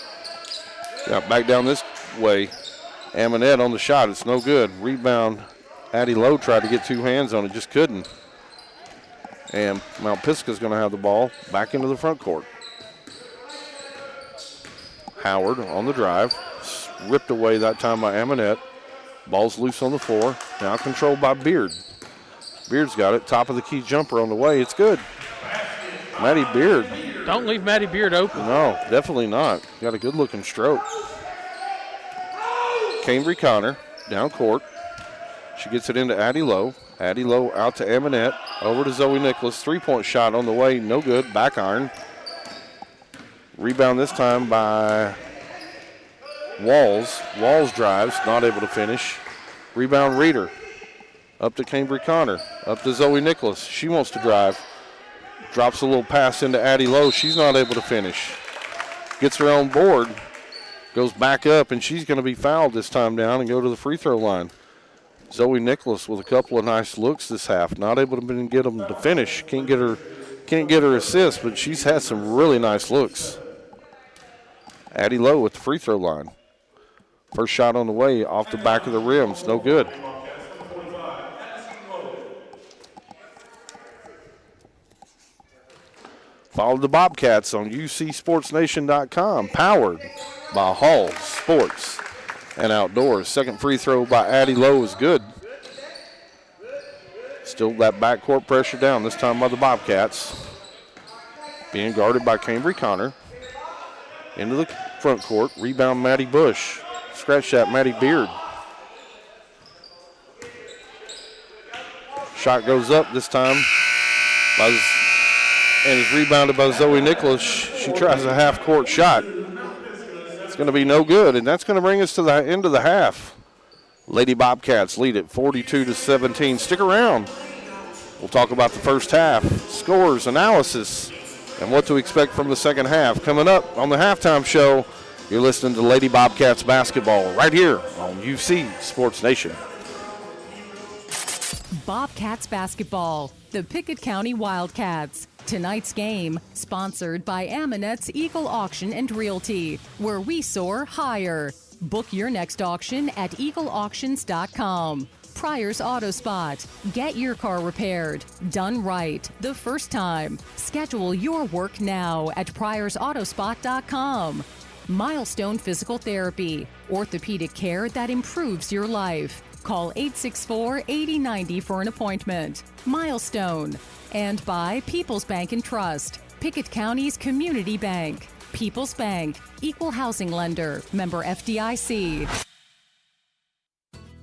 F: Got back down this way. Amonette on the shot. It's no good. Rebound. Addie Lowe tried to get 2 hands on it. Just couldn't. And Mount Pisgah's going to have the ball back into the front court. Howard on the drive. Ripped away that time by Amonette. Ball's loose on the floor. Now controlled by Beard. Beard's got it. Top of the key jumper on the way. It's good. Maddie Beard.
E: Don't leave Maddie Beard open.
F: No, definitely not. Got a good-looking stroke. Cambry Connor down court. She gets it into Addie Lowe. Addie Lowe out to Amonette. Over to Zoe Nicholas. 3-point shot on the way. No good. Back iron. Rebound this time by Walls. Walls drives. Not able to finish. Rebound Reeder. Up to Cambry Connor. Up to Zoe Nicholas. She wants to drive. Drops a little pass into Addie Lowe. She's not able to finish. Gets her own board. Goes back up, and she's going to be fouled this time down and go to the free throw line. Zoe Nicholas with a couple of nice looks this half. Not able to get them to finish. Can't get her assist, but she's had some really nice looks. Addie Lowe at the free throw line. First shot on the way off the back of the rims. No good. Follow the Bobcats on UCSportsNation.com. Powered by Hall Sports and Outdoors. Second free throw by Addie Lowe is good. Still that backcourt pressure down, this time by the Bobcats. Being guarded by Cambry Connor. Into the front court. Rebound Maddie Bush. Scratch that, Maddie Beard. Shot goes up this time. And is rebounded by Zoe Nicholas. She tries a half-court shot. It's going to be no good, and that's going to bring us to the end of the half. Lady Bobcats lead it 42-17. Stick around. We'll talk about the first half, scores, analysis, and what to expect from the second half. Coming up on the halftime show, you're listening to Lady Bobcats basketball right here on UC Sports Nation.
A: Bobcats basketball, the Pickett County Wildcats. Tonight's game, sponsored by Amonette's Eagle Auction and Realty, where we soar higher. Book your next auction at eagleauctions.com. Pryor's Auto Spot. Get your car repaired. Done right the first time. Schedule your work now at pryorsautospot.com. Milestone Physical Therapy. Orthopedic care that improves your life. Call 864-8090 for an appointment. Milestone. And by People's Bank and Trust, Pickett County's community bank. People's Bank, equal housing lender, member FDIC.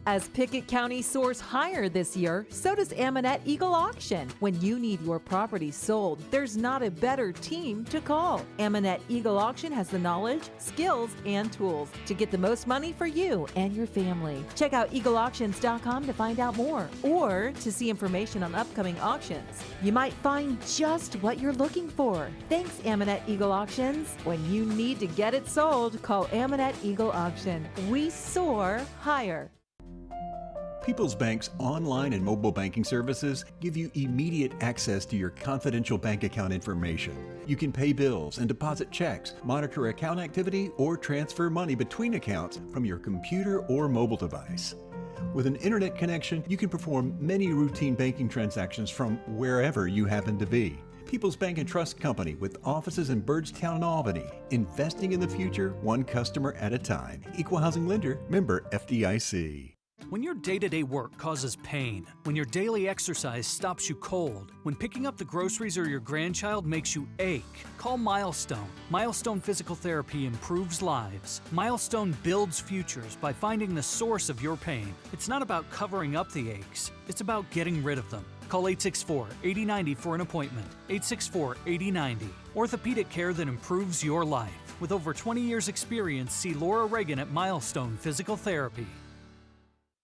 Q: As Pickett County soars higher this year, so does Amonette Eagle Auction. When you need your property sold, there's not a better team to call. Amonette Eagle Auction has the knowledge, skills, and tools to get the most money for you and your family. Check out eagleauctions.com to find out more or to see information on upcoming auctions. You might find just what you're looking for. Thanks, Amonette Eagle Auctions. When you need to get it sold, call Amonette Eagle Auction. We soar higher.
G: People's Bank's online and mobile banking services give you immediate access to your confidential bank account information. You can pay bills and deposit checks, monitor account activity, or transfer money between accounts from your computer or mobile device. With an internet connection, you can perform many routine banking transactions from wherever you happen to be. People's Bank and Trust Company with offices in Byrdstown and Albany. Investing in the future, one customer at a time. Equal housing lender, member FDIC.
R: When your day-to-day work causes pain, when your daily exercise stops you cold, when picking up the groceries or your grandchild makes you ache, call Milestone. Milestone Physical Therapy improves lives. Milestone builds futures by finding the source of your pain. It's not about covering up the aches, it's about getting rid of them. Call 864-8090 for an appointment. 864-8090. Orthopedic care that improves your life. With over 20 years experience, see Laura Reagan at Milestone Physical Therapy.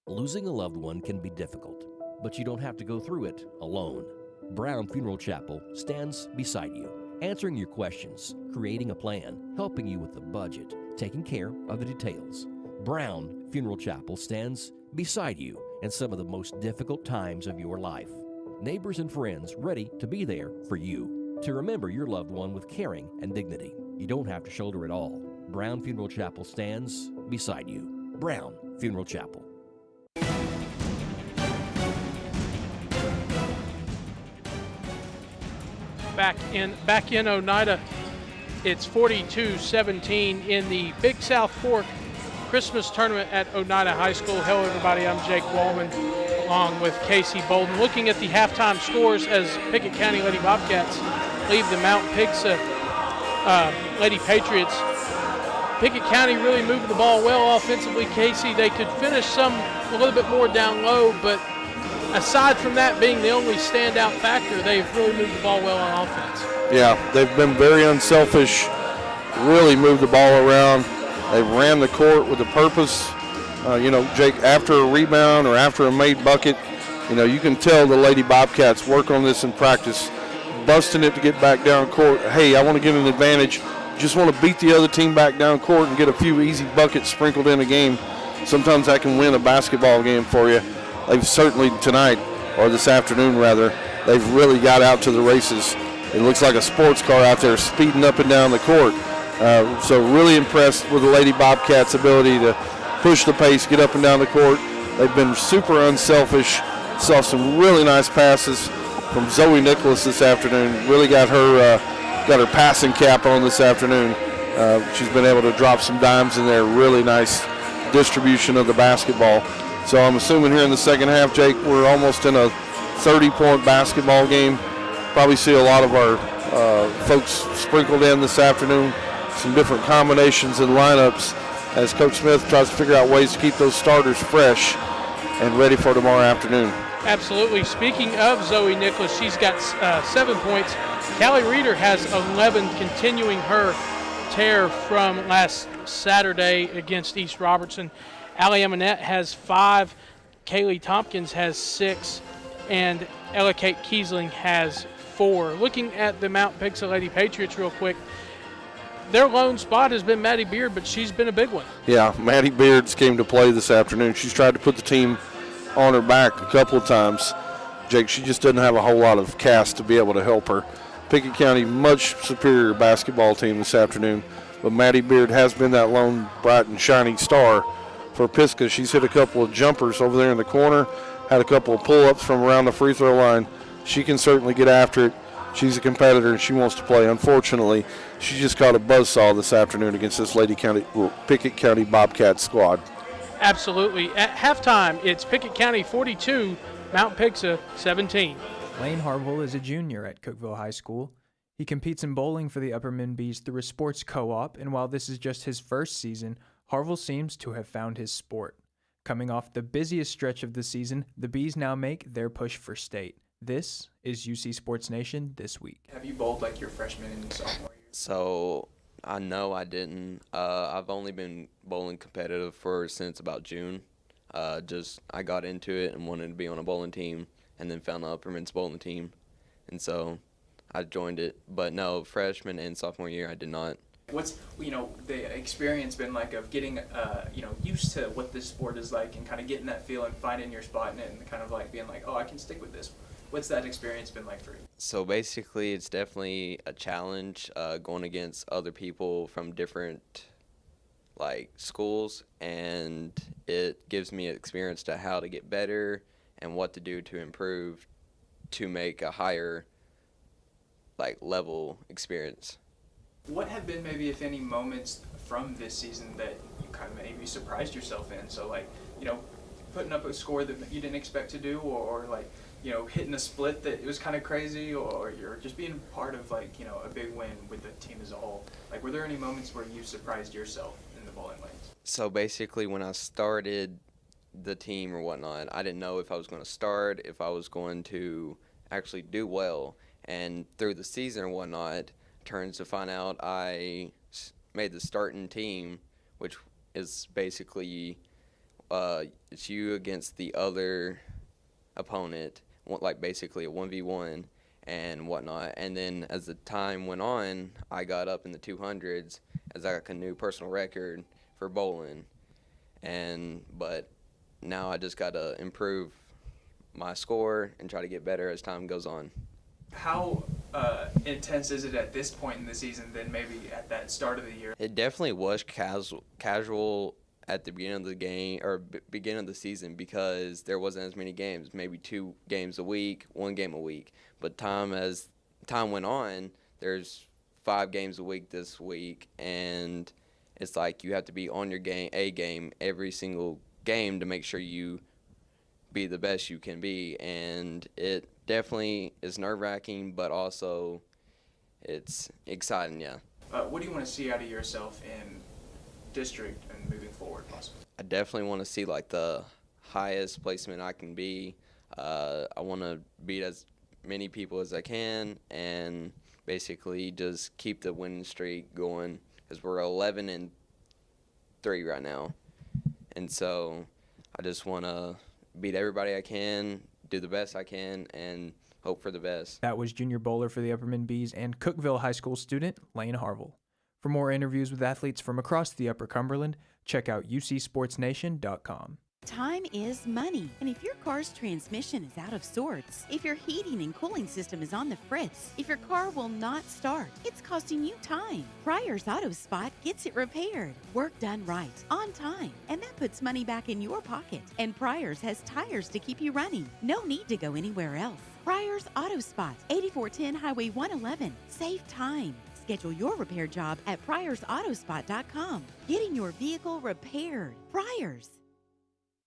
P: Losing a loved one can be difficult, but you don't have to go through it alone. Brown Funeral Chapel stands beside you, answering your questions, creating a plan, helping you with the budget, taking care of the details. Brown Funeral Chapel stands beside you in some of the most difficult times of your life. Neighbors and friends ready to be there for you, to remember your loved one with caring and dignity. You don't have to shoulder it all. Brown Funeral Chapel stands beside you. Brown Funeral Chapel.
E: Back in Oneida, it's 42-17 in the Big South Fork Christmas Tournament at Oneida High School. Hello, everybody. I'm Jake Wallman, along with Casey Bolden. Looking at the halftime scores as Pickett County Lady Bobcats leave the Mount Pisgah Lady Patriots. Pickett County really moving the ball well offensively. Casey, they could finish a little bit more down low, but aside from that being the only standout factor, they've really moved the ball well on offense. Yeah, they've been very unselfish, really moved the ball around. They've ran the court with a purpose. Jake, after a rebound or after a made bucket, you can tell the Lady Bobcats work on this in practice, busting it to get back down court. Hey, I want to get an advantage. Just want to beat the other team back down court and get a few easy buckets sprinkled in a game. Sometimes that can win a basketball game for you. They've certainly tonight, or this afternoon rather, they've really got out to the races. It looks like a sports car out there speeding up and down the court. So really impressed with the Lady Bobcats' ability to push the pace, get up and down the court. They've been super unselfish. Saw some really nice passes from Zoe Nicholas this afternoon. Really got her passing cap on this afternoon. She's been able to drop some dimes in there. Really nice distribution of the basketball. So I'm assuming here in the second half, Jake, we're almost in a 30-point basketball game. Probably see a lot of our folks sprinkled in this afternoon. Some different combinations and lineups as Coach Smith tries to figure out ways to keep those starters fresh and ready for tomorrow afternoon. Absolutely. Speaking of Zoe Nicholas, she's got 7 points. Callie Reeder has 11, continuing her tear from last Saturday against East Robertson. Allie Eminette has 5, Kaylee Tompkins has 6, and Ella Kate Kiesling has 4. Looking at the Mount Pisgah Lady Patriots real quick, their lone spot has been Maddie Beard, but she's been a big one. Yeah, Maddie Beards came to play this afternoon. She's tried to put the team on her back a couple of times. Jake, she just doesn't have a whole lot of cast to be able to help her. Pickett County, much superior basketball team this afternoon, but Maddie Beard has been that lone bright and shining star for Pisgah. She's hit a couple of jumpers over there in the corner, had a couple of pull-ups from around the free throw line. She can certainly get after it. She's a competitor and she wants to play. Unfortunately, she just caught a buzzsaw this afternoon against this Pickett County Bobcat squad. Absolutely. At halftime, it's Pickett County 42, Mount Pisgah 17.
S: Lane Harville is a junior at Cookeville High School. He competes in bowling for the Upperman Bees through a sports co-op, and while this is just his first season, Harville seems to have found his sport. Coming off the busiest stretch of the season, the Bees now make their push for state. This is UC Sports Nation This Week.
T: Have you bowled like your freshman and sophomore year?
U: So, I know I didn't. I've only been bowling competitive since about June. I got into it and wanted to be on a bowling team, and then found the Upperman's bowling team, and so I joined it. But no, freshman and sophomore year I did not.
T: What's the experience been like of getting used to what this sport is like and kind of getting that feel and finding your spot in it and kind of like being like, oh, I can stick with this. What's that experience been like for you?
U: So basically, it's definitely a challenge going against other people from different schools, and it gives me experience to how to get better and what to do to improve to make a higher level experience.
T: What have been maybe, if any, moments from this season that you kind of maybe surprised yourself in? So putting up a score that you didn't expect to do, or like, you know, hitting a split that it was kind of crazy, or you're just being part of, like, you know, a big win with the team as a whole? Like, were there any moments where you surprised yourself in the bowling lanes?
U: So basically, when I started the team or whatnot, I didn't know if I was going to start, if I was going to actually do well. And through the season or whatnot, turns to find out I made the starting team, which is basically it's you against the other opponent, like basically a 1v1 and whatnot. And then as the time went on, I got up in the 200s as I got a new personal record for bowling. But now I just got to improve my score and try to get better as time goes on.
T: How intense is it at this point in the season than maybe at that start of the year?
U: It definitely was casual at the beginning of the game or beginning of the season, because there wasn't as many games, maybe 2 games a week, 1 game a week. But as time went on, there's 5 games a week this week, and it's like you have to be on your game every single game to make sure you be the best you can be. And it definitely is nerve-wracking, but also it's exciting, yeah.
T: What do you want to see out of yourself in district and moving forward, possibly?
U: I definitely want to see like the highest placement I can be. I want to beat as many people as I can and basically just keep the winning streak going, because we're 11-3 right now. And so I just want to beat everybody I can, do the best I can, and hope for the best.
S: That was junior bowler for the Upperman Bees and Cookeville High School student Lane Harville. For more interviews with athletes from across the Upper Cumberland, check out ucsportsnation.com.
O: Time is money, and if your car's transmission is out of sorts, if your heating and cooling system is on the fritz, if your car will not start, it's costing you time. Pryor's Auto Spot gets it repaired. Work done right, on time, and that puts money back in your pocket. And Pryor's has tires to keep you running. No need to go anywhere else. Pryor's Auto Spot, 8410 Highway 111. Save time. Schedule your repair job at pryorsautospot.com. Getting your vehicle repaired. Pryor's.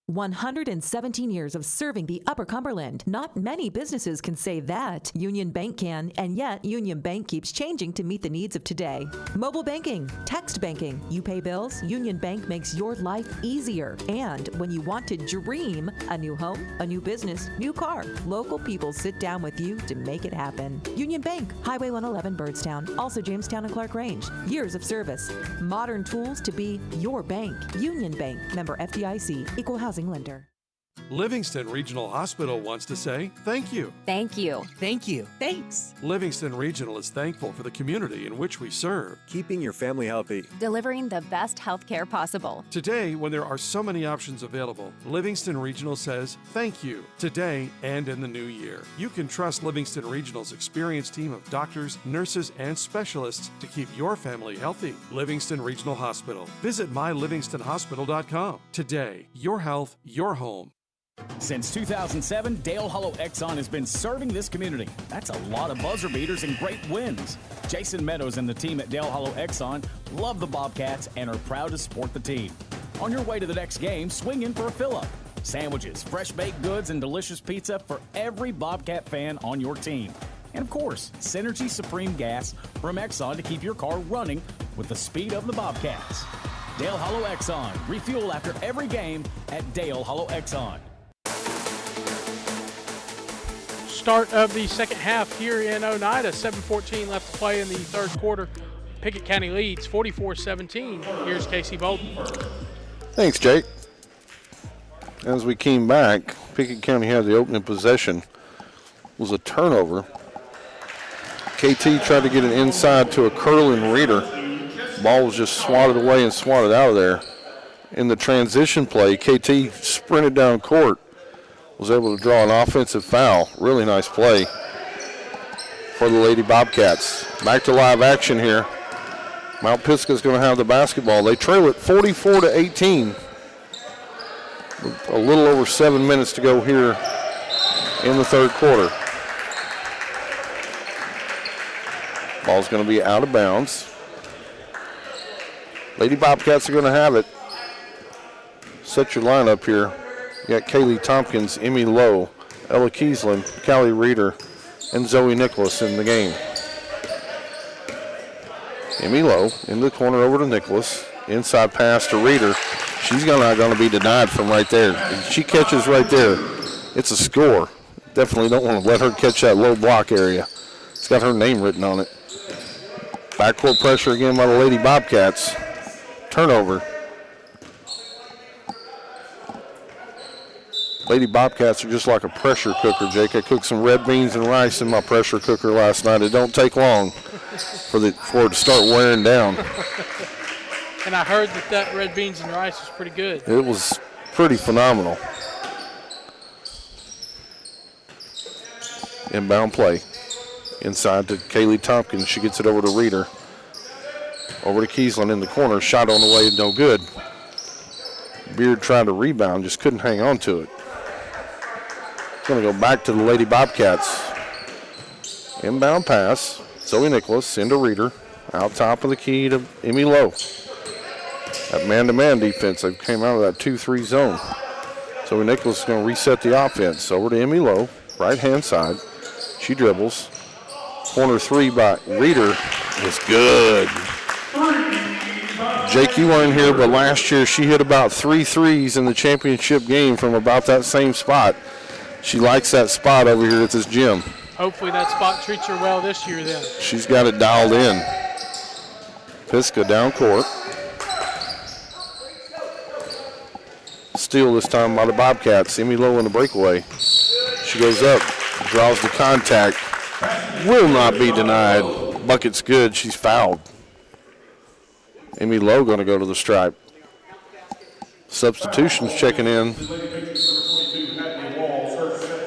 Q: 117 years of serving the Upper Cumberland. Not many businesses can say that. Union Bank can, and yet Union Bank keeps changing to meet the needs of today. Mobile banking, text banking, you pay bills, Union Bank makes your life easier. And when you want to dream a new home, a new business, new car, local people sit down with you to make it happen. Union Bank, Highway 111 Birdstown, also Jamestown and Clark Range. Years of service, modern tools to be your bank. Union Bank, member FDIC, equal housing lender.
L: Livingston Regional Hospital wants to say thank you.
M: Thank you.
B: Thank you. Thanks.
L: Livingston Regional is thankful for the community in which we serve.
V: Keeping your family healthy.
M: Delivering the best health care possible.
L: Today, when there are so many options available, Livingston Regional says thank you today and in the new year. You can trust Livingston Regional's experienced team of doctors, nurses, and specialists to keep your family healthy. Livingston Regional Hospital. Visit mylivingstonhospital.com. Today, your health, your home.
H: Since 2007, Dale Hollow Exxon has been serving this community. That's a lot of buzzer beaters and great wins. Jason Meadows and the team at Dale Hollow Exxon love the Bobcats and are proud to support the team. On your way to the next game, swing in for a fill-up. Sandwiches, fresh baked goods, and delicious pizza for every Bobcat fan on your team. And of course, Synergy Supreme Gas from Exxon to keep your car running with the speed of the Bobcats. Dale Hollow Exxon. Refuel after every game at Dale Hollow Exxon.
E: Start of the second half here in Oneida. 7:14 left to play in the third quarter. Pickett County leads 44-17. Here's Casey Bolden.
F: Thanks, Jake. As we came back, Pickett County had the opening possession. It was a turnover. KT tried to get it inside to a curling reader. Ball was just swatted away and swatted out of there. In the transition play, KT sprinted down court. Was able to draw an offensive foul. Really nice play for the Lady Bobcats. Back to live action here. Mount Pisgah is going to have the basketball. They trail it 44-18. A little over 7 minutes to go here in the third quarter. Ball's going to be out of bounds. Lady Bobcats are going to have it. Set your lineup here. You got Kaylee Tompkins, Emmy Lowe, Ella Kiesland, Callie Reeder, and Zoe Nicholas in the game. Emmy Lowe in the corner over to Nicholas. Inside pass to Reeder. She's not going to be denied from right there. If she catches right there, it's a score. Definitely don't want to let her catch that low block area. It's got her name written on it. Backcourt pressure again by the Lady Bobcats. Turnover. Lady Bobcats are just like a pressure cooker, Jake. I cooked some red beans and rice in my pressure cooker last night. It don't take long for it to start wearing down.
E: And I heard that red beans and rice was pretty good.
F: It was pretty phenomenal. Inbound play. Inside to Kaylee Tompkins. She gets it over to Reeder. Over to Kiesland in the corner. Shot on the way, no good. Beard tried to rebound, just couldn't hang on to it. Going to go back to the Lady Bobcats. Inbound pass. Zoe Nicholas into Reeder. Out top of the key to Emmy Lowe. That man-to-man defense, they came out of that 2-3 zone. Zoe Nicholas is going to reset the offense. Over to Emmy Lowe, right-hand side. She dribbles. Corner three by Reeder is good. Jake, you weren't here, but last year she hit about 3 threes in the championship game from about that same spot. She likes that spot over here at this gym.
E: Hopefully that spot treats her well this year then.
F: She's got it dialed in. Pisgah down court. Steal this time by the Bobcats. Emmy Lowe in the breakaway. She goes up, draws the contact. Will not be denied. Bucket's good. She's fouled. Emmy Lowe going to go to the stripe. Substitutions checking in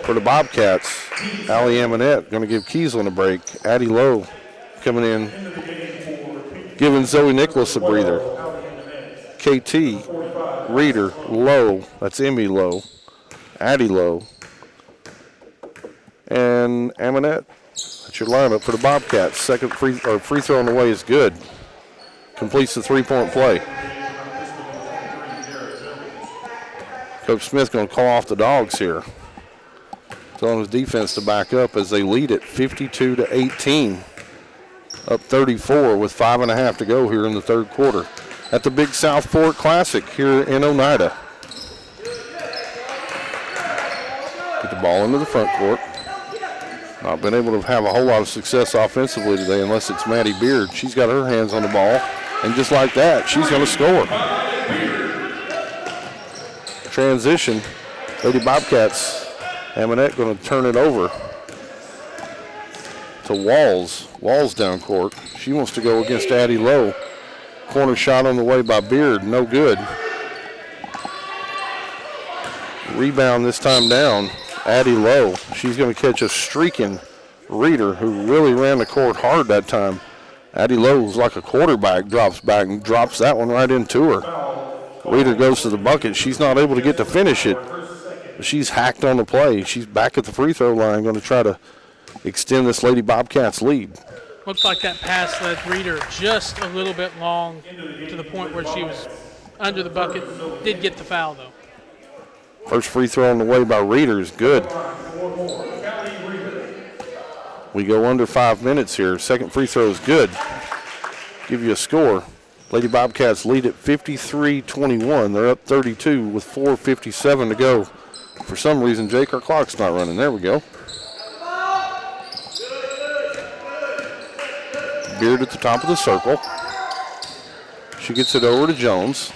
F: for the Bobcats. Allie Amonette going to give Kiesland a break. Addie Lowe coming in, giving Zoe Nicholas a breather. KT, Reeder, Lowe, that's Emmy Lowe, Addie Lowe, and Amonette. That's your lineup for the Bobcats. Second free throw on the way is good. Completes the three-point play. Coach Smith going to call off the Dogs here. Telling his defense to back up as they lead it 52-18. Up 34 with 5.5 to go here in the third quarter at the Big South Fork Classic here in Oneida. Get the ball into the front court. Not been able to have a whole lot of success offensively today unless it's Maddie Beard. She's got her hands on the ball, and just like that, she's going to score. Transition. Lady Bobcats. Amonette going to turn it over to Walls. Walls down court. She wants to go against Addie Lowe. Corner shot on the way by Beard. No good. Rebound this time down. Addie Lowe. She's going to catch a streaking Reeder who really ran the court hard that time. Addie Lowe's like a quarterback, drops back and drops that one right into her. Reeder goes to the bucket. She's not able to get to finish it. She's hacked on the play. She's back at the free throw line, going to try to extend this Lady Bobcats lead.
E: Looks like that pass led Reeder just a little bit long to the point where she was under the bucket. Did get the foul, though.
F: First free throw on the way by Reeder is good. We go under 5 minutes here. Second free throw is good. Give you a score. Lady Bobcats lead at 53-21. They're up 32 with 4:57 to go. For some reason, Jake, our clock's not running. There we go. Beard at the top of the circle. She gets it over to Jones.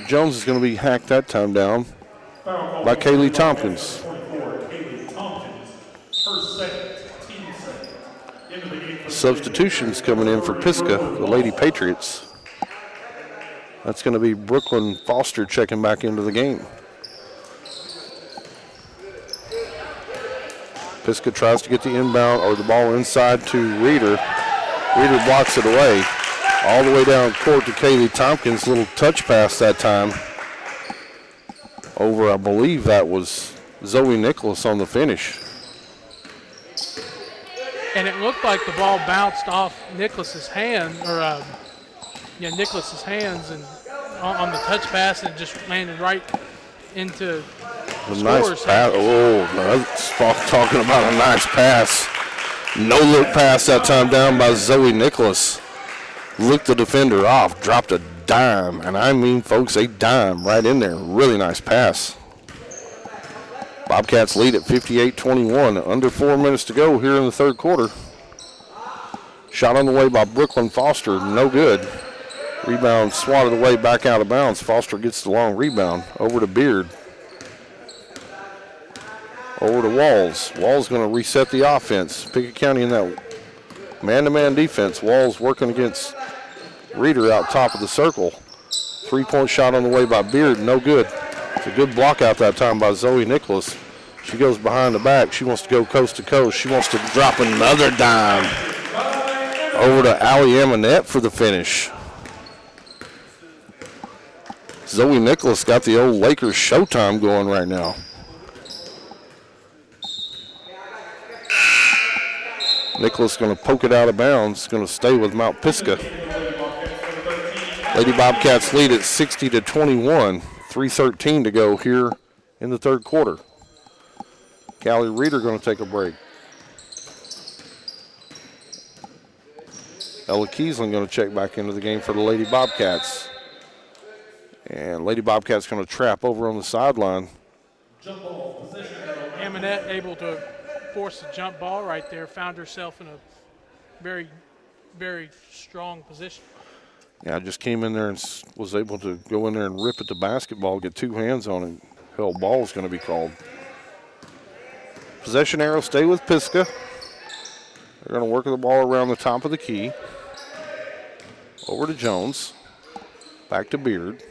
F: Jones is going to be hacked that time down by Kaylee Tompkins. Substitutions coming in for Pisgah, the Lady Patriots. That's going to be Brooklyn Foster checking back into the game. Pisgah tries to get the inbound or the ball inside to Reeder. Reeder blocks it away. All the way down court to Kaylee Tompkins. Little touch pass that time. Over, I believe that was Zoe Nicholas on the finish.
E: And it looked like the ball bounced off Nicholas's hand, or Nicholas's hands, and on the touch pass, and just landed right into
F: A nice pass. Oh, talking about a nice pass. No look pass that time down by Zoe Nicholas. Looked the defender off, dropped a dime, and I mean, folks, a dime right in there. Really nice pass. Bobcats lead at 58-21. Under 4 minutes to go here in the third quarter. Shot on the way by Brooklyn Foster, no good. Rebound swatted away back out of bounds. Foster gets the long rebound. Over to Beard. Over to Walls. Walls going to reset the offense. Pickett County in that man-to-man defense. Walls working against Reeder out top of the circle. 3-point shot on the way by Beard, no good. It's a good block out that time by Zoe Nicholas. She goes behind the back. She wants to go coast to coast. She wants to drop another dime. Over to Allie Amonette for the finish. Zoe Nicholas got the old Lakers showtime going right now. Nicholas going to poke it out of bounds. Going to stay with Mount Pisgah. Lady Bobcats lead at 60-21. 3:13 to go here in the third quarter. Callie Reeder going to take a break. Ella Kiesling going to check back into the game for the Lady Bobcats. And Lady Bobcats going to trap over on the sideline.
E: Amonette able to force a jump ball right there. Found herself in a very, very strong position.
F: Yeah, I just came in there and was able to go in there and rip at the basketball, get two hands on it. Hell, ball is going to be called. Possession arrow stay with Pisgah. They're going to work the ball around the top of the key. Over to Jones. Back to Beard.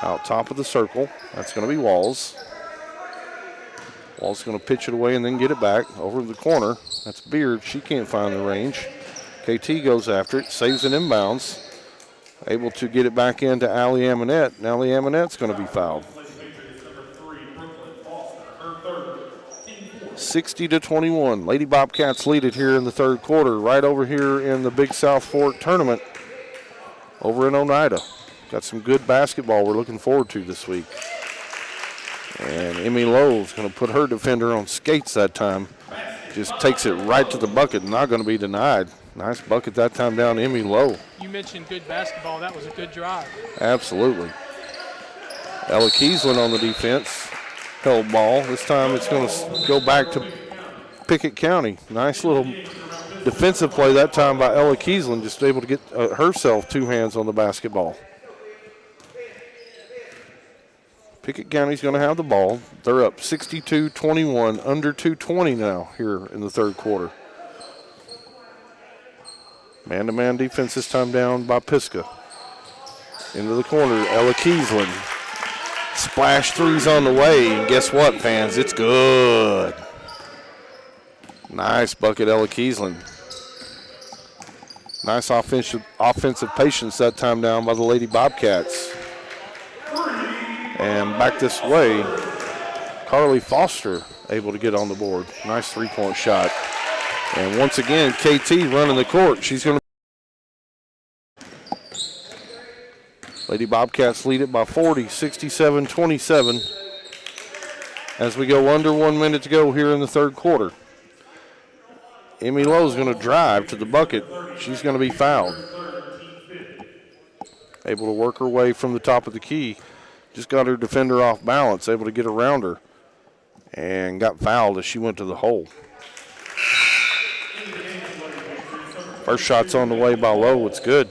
F: Out top of the circle. That's going to be Walls. Walls going to pitch it away and then get it back. Over to the corner. That's Beard. She can't find the range. KT goes after it. Saves it inbounds. Able to get it back into Allie Amonette. And Allie Amonette's going to be fouled. 60-21. Lady Bobcats lead it here in the third quarter. Right over here in the Big South Fork tournament. Over in Oneida. Got some good basketball we're looking forward to this week. And Emmy Lowe's going to put her defender on skates that time. Just takes it right to the bucket. Not going to be denied. Nice bucket that time down to Emmy Lowe.
E: You mentioned good basketball. That was a good drive.
F: Absolutely. Ella Kiesling on the defense. Held ball. This time it's going to go back to Pickett County. Nice little defensive play that time by Ella Kiesling. Just able to get herself two hands on the basketball. Pickett County's going to have the ball. They're up 62-21, under 2:20 now here in the third quarter. Man-to-man defense this time down by Pisgah. Into the corner, Ella Kiesling. Splash threes on the way, and guess what, fans? It's good. Nice bucket, Ella Kiesling. Nice offensive patience that time down by the Lady Bobcats. And back this way, Carly Foster able to get on the board. Nice three-point shot. And once again, KT running the court. She's going to. Lady Bobcats lead it by 40, 67-27. As we go under 1 minute to go here in the third quarter. Emmy Lowe's going to drive to the bucket. She's going to be fouled. Able to work her way from the top of the key. Just got her defender off balance, able to get around her. And got fouled as she went to the hole. First shot's on the way by Lowe. It's good.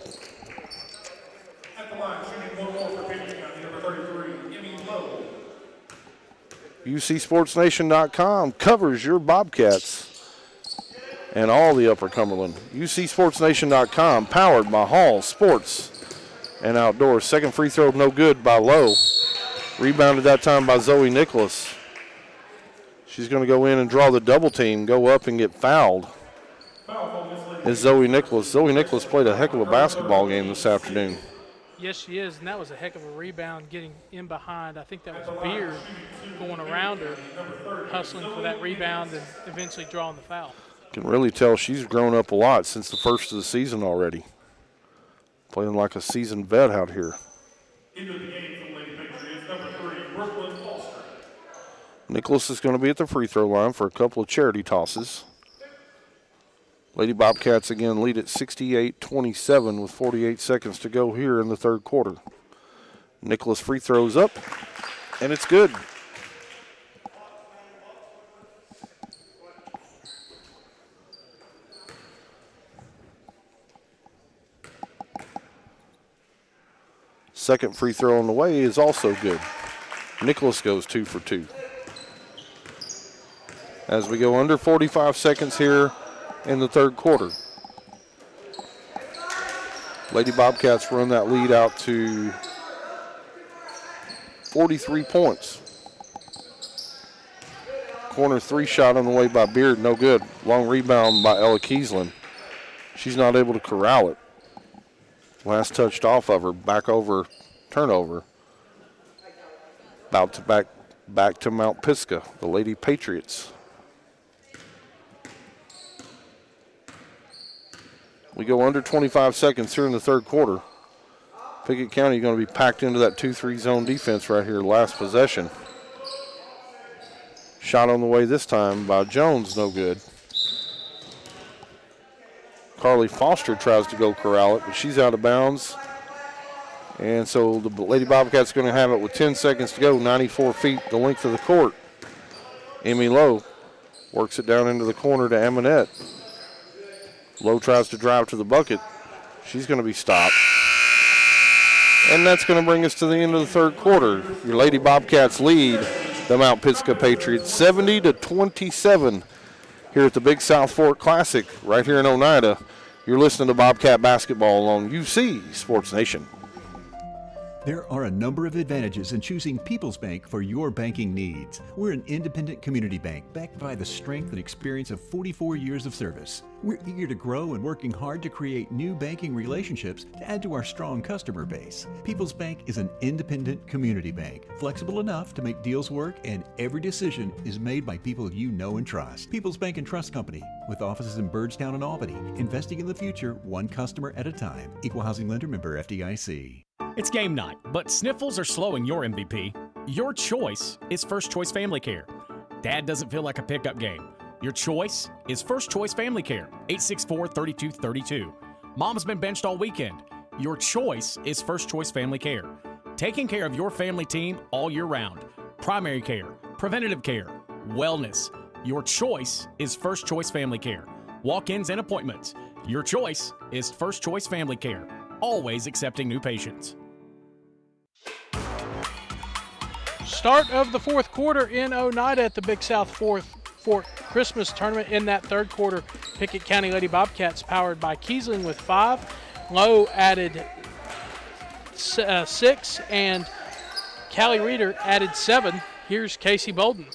F: UCSportsNation.com covers your Bobcats and all the Upper Cumberland. UCSportsNation.com powered by Hall Sports and Outdoors. Second free throw no good by Lowe. Rebounded that time by Zoe Nicholas. She's going to go in and draw the double team, go up and get fouled. Is Zoe Nicholas. Zoe Nicholas played a heck of a basketball game this afternoon.
E: Yes, she is, and that was a heck of a rebound getting in behind. I think that was Beard going around her, hustling for that rebound and eventually drawing the foul.
F: Can really tell she's grown up a lot since the first of the season already. Playing like a seasoned vet out here. Nicholas is going to be at the free throw line for a couple of charity tosses. Lady Bobcats again lead at 68-27 with 48 seconds to go here in the third quarter. Nicholas free throws up, and it's good. Second free throw on the way is also good. Nicholas goes 2 for 2. As we go under 45 seconds here in the third quarter. Lady Bobcats run that lead out to 43 points. Corner three shot on the way by Beard, no good. Long rebound by Ella Kiesling. She's not able to corral it. Last touched off of her, back over, turnover. About to back to Mount Pisgah, the Lady Patriots. We go under 25 seconds here in the third quarter. Pickett County going to be packed into that 2-3 zone defense right here, last possession. Shot on the way this time by Jones, no good. Carly Foster tries to go corral it, but she's out of bounds. And so the Lady Bobcats going to have it with 10 seconds to go, 94 feet, the length of the court. Emmy Lowe works it down into the corner to Amonette. Lowe tries to drive to the bucket. She's going to be stopped. And that's going to bring us to the end of the third quarter. Your Lady Bobcats lead the Mount Pisgah Patriots 70-27 here at the Big South Fork Classic right here in Oneida. You're listening to Bobcat Basketball on UC Sports Nation.
G: There are a number of advantages in choosing People's Bank for your banking needs. We're an independent community bank backed by the strength and experience of 44 years of service. We're eager to grow and working hard to create new banking relationships to add to our strong customer base. People's Bank is an independent community bank, flexible enough to make deals work, and every decision is made by people you know and trust. People's Bank and Trust Company, with offices in Byrdstown and Albany, investing in the future one customer at a time. Equal housing lender, member FDIC.
H: It's game night, but sniffles are slowing your MVP. Your choice is First Choice Family Care. Dad doesn't feel like a pickup game. Your choice is First Choice Family Care, 864-3232. Mom's been benched all weekend. Your choice is First Choice Family Care. Taking care of your family team all year round. Primary care, preventative care, wellness. Your choice is First Choice Family Care. Walk-ins and appointments. Your choice is First Choice Family Care. Always accepting new patients.
E: Start of the fourth quarter in Oneida at the Big South Fork Christmas Tournament. In that third quarter, Pickett County Lady Bobcats powered by Kiesling with 5. Lowe added 6, and Callie Reeder added 7. Here's Casey Bolden.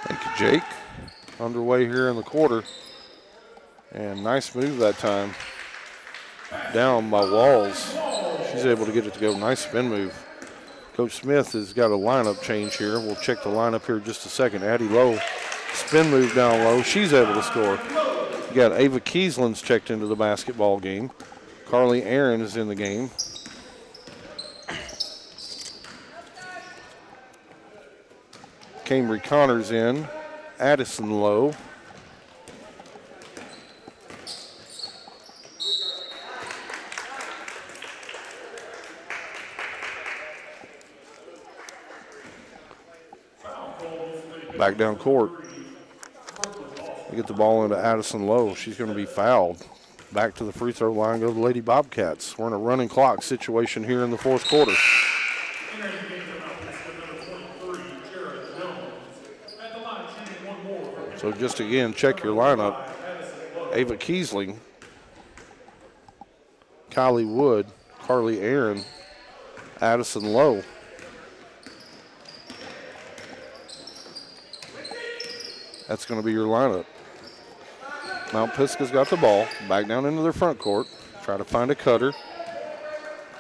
F: Thank you, Jake. Underway here in the quarter. And nice move that time. Down by Walls. She's able to get it to go. Nice spin move. Coach Smith has got a lineup change here. We'll check the lineup here in just a second. Addie Lowe, spin move down low. She's able to score. You got Ava Kiesling's checked into the basketball game. Carly Aaron is in the game. Cambry Connors in. Addison Lowe. Back down court. We get the ball into Addison Lowe. She's going to be fouled. Back to the free throw line go the Lady Bobcats. We're in a running clock situation here in the fourth quarter. So just again, check your lineup. Ava Kiesling, Kylie Wood, Carly Aaron, Addison Lowe. That's going to be your lineup. Mount Pisgah's got the ball. Back down into their front court. Try to find a cutter.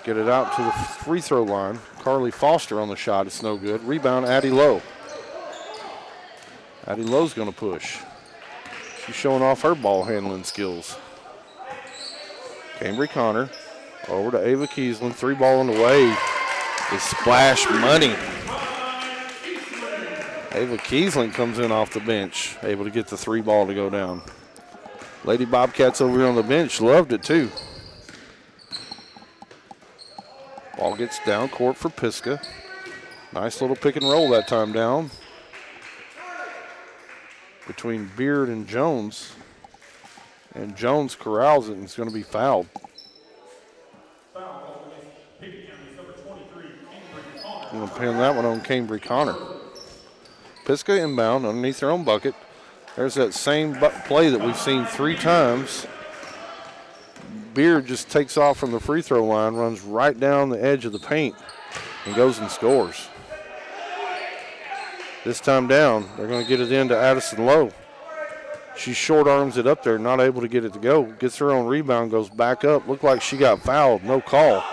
F: Get it out to the free throw line. Carly Foster on the shot. It's no good. Rebound, Addie Lowe. Addie Lowe's going to push. She's showing off her ball handling skills. Cambry Connor over to Ava Kiesling. 3 ball on the way is Splash Money. Ava Kiesling comes in off the bench, able to get the 3 ball to go down. Lady Bobcats over here on the bench loved it too. Ball gets down court for Pisgah. Nice little pick and roll that time down between Beard and Jones. And Jones corrals it and it's going to be fouled. I'm going to pin that one on Cambry Connor. Pisgah inbound underneath their own bucket. There's that same play that we've seen 3 times. Beard just takes off from the free throw line, runs right down the edge of the paint, and goes and scores. This time down, they're going to get it into Addison Lowe. She short arms it up there, not able to get it to go. Gets her own rebound, goes back up. Looked like she got fouled, no call.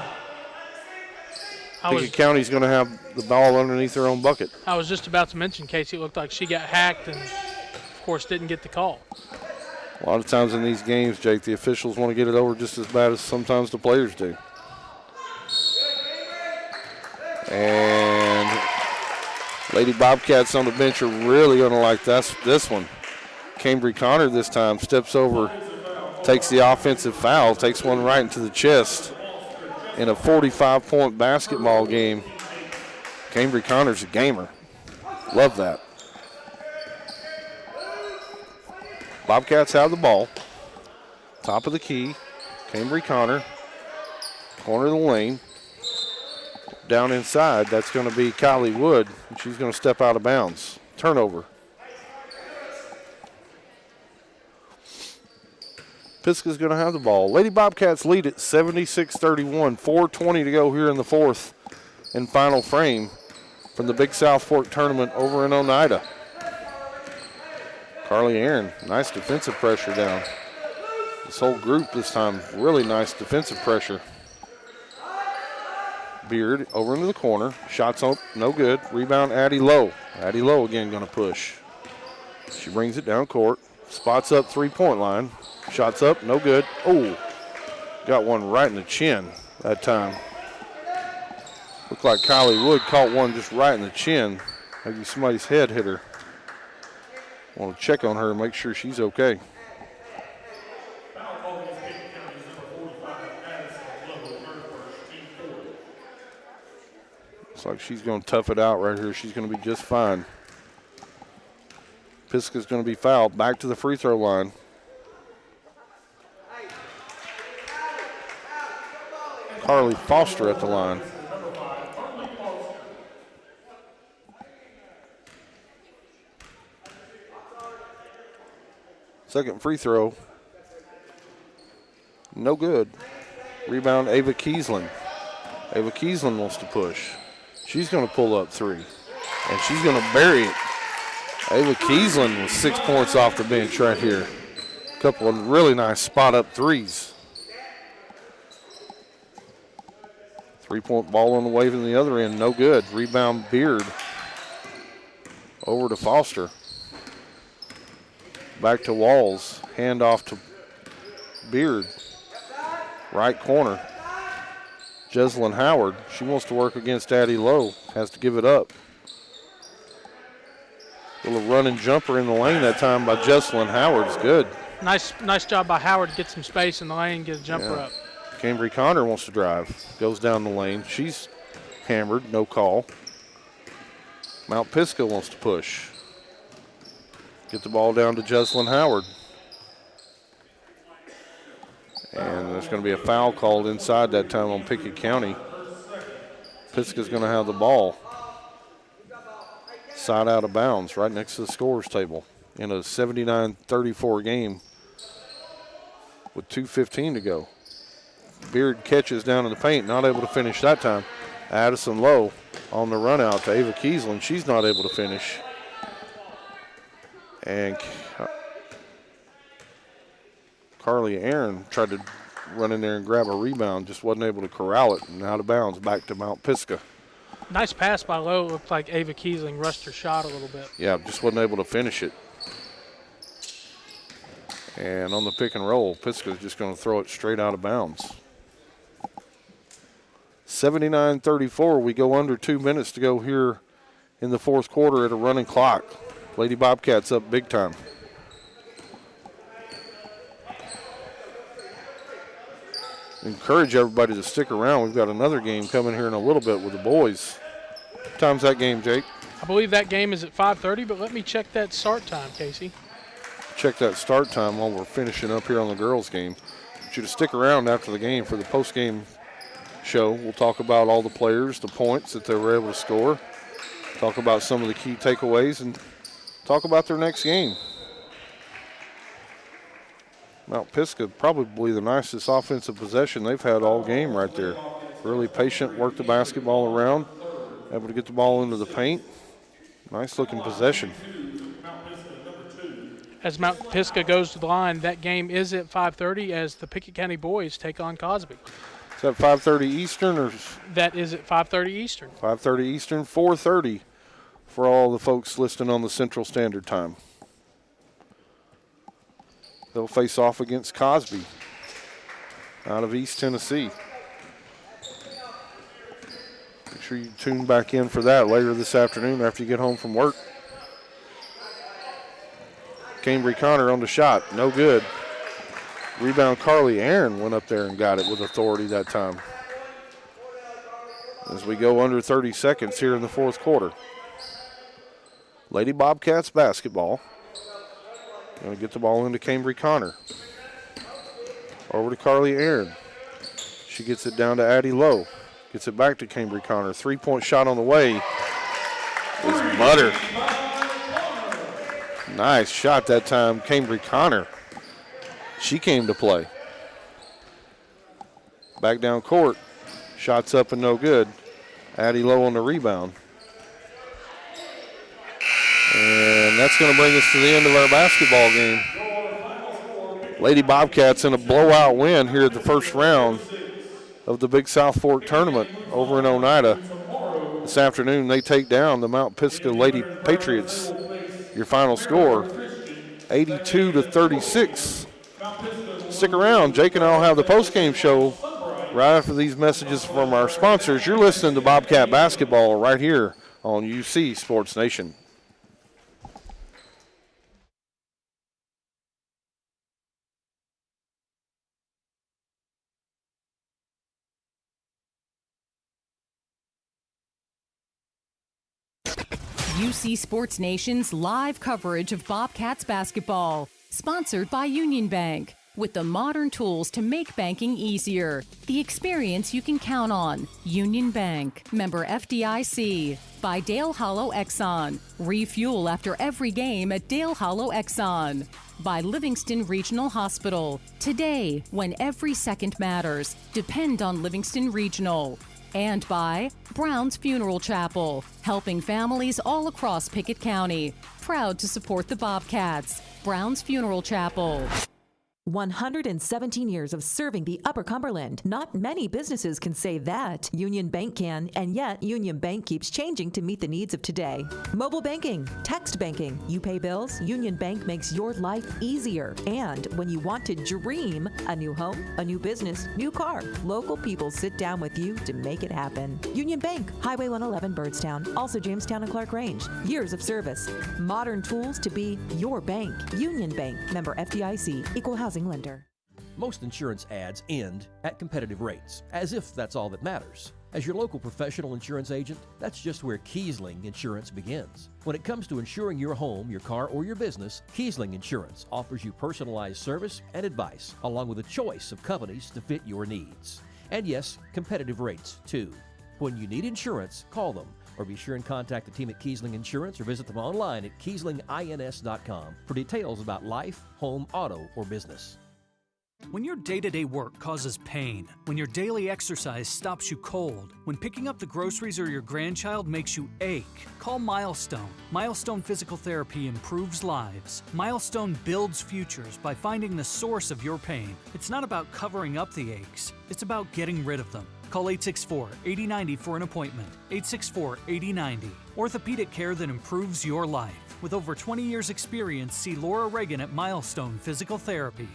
F: Pickett County's going to have the ball underneath their own bucket.
E: I was just about to mention, Casey, it looked like she got hacked and, of course, didn't get the call.
F: A lot of times in these games, Jake, the officials want to get it over just as bad as sometimes the players do. And Lady Bobcats on the bench are really going to like this one. Cambry Connor this time steps over, takes the offensive foul, takes one right into the chest. In a 45-point basketball game, Cambry Connor's a gamer. Love that. Bobcats have the ball. Top of the key, Cambry Connor. Corner of the lane. Down inside, that's going to be Kylie Wood, and she's going to step out of bounds. Turnover. Pisgah's going to have the ball. Lady Bobcats lead it 76-31. 4:20 to go here in the 4th and final frame from the Big South Fork tournament over in Oneida. Carly Aaron, nice defensive pressure down. This whole group this time, really nice defensive pressure. Beard over into the corner. Shots up, no good. Rebound, Addie Lowe. Addie Lowe again going to push. She brings it down court. Spots up 3-point line. Shots up, no good. Oh, got one right in the chin that time. Looked like Kylie Wood caught one just right in the chin. Maybe somebody's head hit her. Want to check on her and make sure she's okay. Looks like she's going to tough it out right here. She's going to be just fine. Pisgah's going to be fouled. Back to the free throw line. Carly Foster at the line. Second free throw. No good. Rebound, Ava Kiesling. Ava Kiesling wants to push. She's going to pull up 3. And she's going to bury it. Ava Kiesling with 6 points off the bench right here. A couple of really nice spot-up threes. 3-point ball on the way from the other end, no good. Rebound, Beard. Over to Foster. Back to Walls. Hand off to Beard. Right corner. Jeslyn Howard. She wants to work against Addie Lowe. Has to give it up. Little running jumper in the lane that time by Jeslyn Howard is good.
E: Nice job by Howard to get some space in the lane, get a jumper up.
F: Cambry Connor wants to drive. Goes down the lane. She's hammered, no call. Mount Pisgah wants to push. Get the ball down to Jeslyn Howard. And there's going to be a foul called inside that time on Pickett County. Pisgah's going to have the ball. Side out of bounds right next to the scorer's table in a 79-34 game with 2:15 to go. Beard catches down in the paint, not able to finish that time. Addison Lowe on the run out to Ava Kiesling. She's not able to finish. And Carly Aaron tried to run in there and grab a rebound, just wasn't able to corral it, and out of bounds back to Mount Pisgah.
E: Nice pass by Lowe. Looked like Ava Kiesling rushed her shot a little bit.
F: Yeah, just wasn't able to finish it. And on the pick and roll, Pisgah's just going to throw it straight out of bounds. 79-34. We go under 2 minutes to go here in the fourth quarter at a running clock. Lady Bobcats up big time. Encourage everybody to stick around. We've got another game coming here in a little bit with the boys. What time's that game, Jake?
E: I believe that game is at 5:30, but let me check that start time, Casey.
F: Check that start time while we're finishing up here on the girls' game. I want you to stick around after the game for the post-game show. We'll talk about all the players, the points that they were able to score, talk about some of the key takeaways, and talk about their next game. Mount Pisgah, probably the nicest offensive possession they've had all game right there. Really patient, worked the basketball around, able to get the ball into the paint. Nice looking possession.
E: As Mount Pisgah goes to the line, that game is at 5:30 as the Pickett County boys take on Cosby.
F: Is that 5:30 Eastern or?
E: That is at 5:30 Eastern.
F: 5:30 Eastern, 4:30 for all the folks listening on the Central Standard Time. They'll face off against Cosby out of East Tennessee. Make sure you tune back in for that later this afternoon after you get home from work. Cambry Connor on the shot, no good. Rebound, Carly Aaron went up there and got it with authority that time. As we go under 30 seconds here in the fourth quarter. Lady Bobcats basketball. Going to get the ball into Cambry Connor. Over to Carly Aaron. She gets it down to Addie Lowe. Gets it back to Cambry Connor. Three-point shot on the way is Mutter. Nice shot that time, Cambry Connor. She came to play. Back down court. Shots up and no good. Addie Lowe on the rebound. And that's going to bring us to the end of our basketball game. Lady Bobcats in a blowout win here at the first round of the Big South Fork Tournament over in Oneida. This afternoon they take down the Mount Pisgah Lady Patriots. Your final score, 82-36. Stick around. Jake and I will have the postgame show right after these messages from our sponsors. You're listening to Bobcat Basketball right here on UC Sports Nation.
A: UC Sports Nation's live coverage of Bobcats basketball, sponsored by Union Bank. With the modern tools to make banking easier, the experience you can count on. Union Bank, member FDIC. By Dale Hollow Exxon. Refuel after every game at Dale Hollow Exxon. By Livingston Regional Hospital. Today, when every second matters, depend on Livingston Regional. And by Brown's Funeral Chapel, helping families all across Pickett County. Proud to support the Bobcats. Brown's Funeral Chapel.
Q: 117 years of serving the Upper Cumberland. Not many businesses can say that. Union Bank can, and yet Union Bank keeps changing to meet the needs of today. Mobile banking, text banking. You pay bills, Union Bank makes your life easier. And when you want to dream a new home, a new business, new car, local people sit down with you to make it happen. Union Bank, Highway 111 Birdstown, also Jamestown and Clark Range. Years of service. Modern tools to be your bank. Union Bank, member FDIC, equal housing lender.
P: Most insurance ads end at competitive rates, as if that's all that matters. As your local professional insurance agent, that's just where Kiesling Insurance begins. When it comes to insuring your home, your car, or your business, Kiesling Insurance offers you personalized service and advice, along with a choice of companies to fit your needs. And yes, competitive rates too. When you need insurance, call them, or be sure and contact the team at Kiesling Insurance or visit them online at KieslingINS.com for details about life, home, auto, or business.
R: When your day-to-day work causes pain, when your daily exercise stops you cold, when picking up the groceries or your grandchild makes you ache, call Milestone. Milestone Physical Therapy improves lives. Milestone builds futures by finding the source of your pain. It's not about covering up the aches, it's about getting rid of them. Call 864-8090 for an appointment. 864-8090. Orthopedic care that improves your life. With over 20 years experience, see Laura Reagan at Milestone Physical Therapy.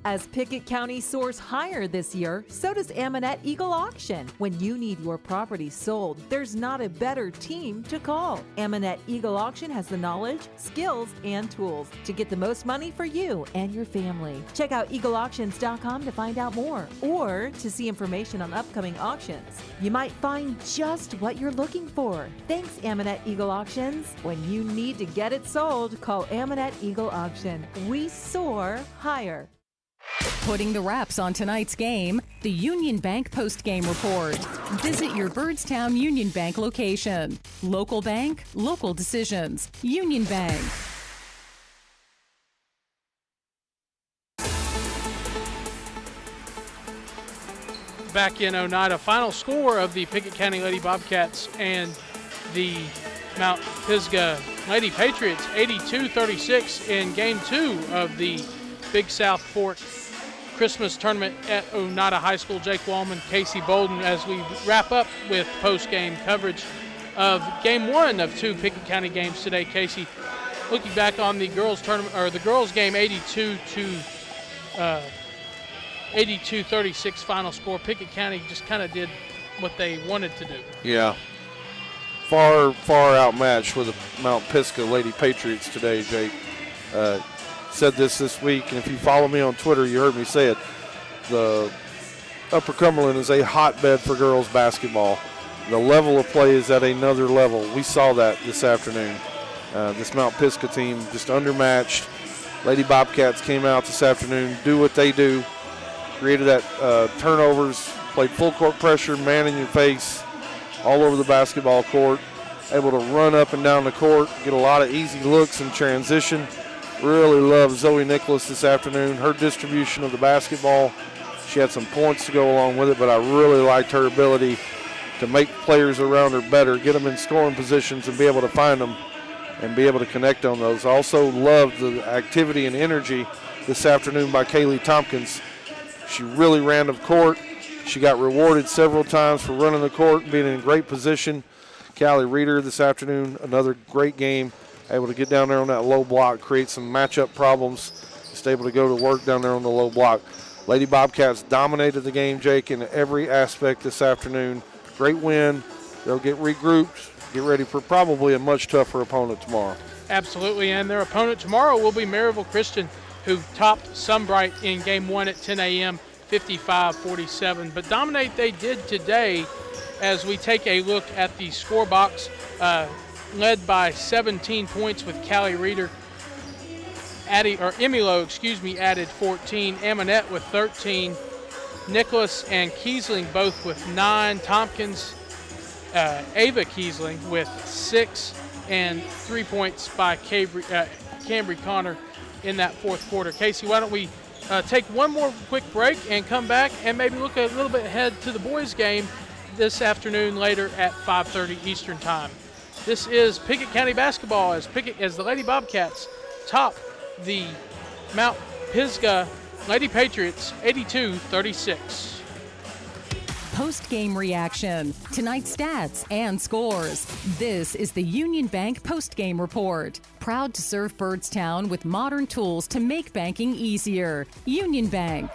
Q: As Pickett County soars higher this year, so does Ammonette Eagle Auction. When you need your property sold, there's not a better team to call. Ammonette Eagle Auction has the knowledge, skills, and tools to get the most money for you and your family. Check out eagleauctions.com to find out more or to see information on upcoming auctions. You might find just what you're looking for. Thanks, Ammonette Eagle Auctions. When you need to get it sold, call Ammonette Eagle Auction. We soar higher.
A: Putting the wraps on tonight's game, the Union Bank post-game report. Visit your Byrdstown Union Bank location. Local bank, local decisions. Union Bank.
E: Back in Oneida, final score of the Pickett County Lady Bobcats and the Mount Pisgah Lady Patriots, 82-36 in Game 2 of the Big South Fork Christmas Tournament at Oneida High School. Jake Wallman, Casey Bolden, as we wrap up with post-game coverage of Game 1 of 2 Pickett County games today. Casey, looking back on the girls tournament, or the girls game, 82-36 final score. Pickett County just kind of did what they wanted to do.
F: Yeah. Far outmatched with the Mount Pisgah Lady Patriots today, Jake. Said this week, and if you follow me on Twitter, you heard me say it. The Upper Cumberland is a hotbed for girls basketball. The level of play is at another level. We saw that this afternoon. This Mount Pisgah team just undermatched. Lady Bobcats came out this afternoon, do what they do, created that turnovers, played full court pressure, man in your face, all over the basketball court, able to run up and down the court, get a lot of easy looks in transition. Really love Zoe Nicholas this afternoon, her distribution of the basketball. She had some points to go along with it, but I really liked her ability to make players around her better, get them in scoring positions and be able to find them and be able to connect on those. Also loved the activity and energy this afternoon by Kaylee Tompkins. She really ran the court. She got rewarded several times for running the court and being in great position. Callie Reeder this afternoon, another great game. Able to get down there on that low block, create some matchup problems. Just able to go to work down there on the low block. Lady Bobcats dominated the game, Jake, in every aspect this afternoon. Great win. They'll get regrouped, get ready for probably a much tougher opponent tomorrow.
E: Absolutely, and their opponent tomorrow will be Maryville Christian, who topped Sunbright in Game 1 at 10 a.m., 55-47. But dominate they did today as we take a look at the score box. Led by 17 points with Callie Reeder. Emilo, added 14. Ammonette with 13. Nicholas and Kiesling both with 9. Tompkins, Ava Kiesling with 6. And 3 points by Cambry Connor in that fourth quarter. Casey, why don't we take one more quick break and come back and maybe look a little bit ahead to the boys' game this afternoon later at 5:30 Eastern Time. This is Pickett County basketball as the Lady Bobcats top the Mount Pisgah Lady Patriots 82-36.
A: Post-game reaction, tonight's stats and scores. This is the Union Bank post-game report. Proud to serve Byrdstown with modern tools to make banking easier. Union Bank.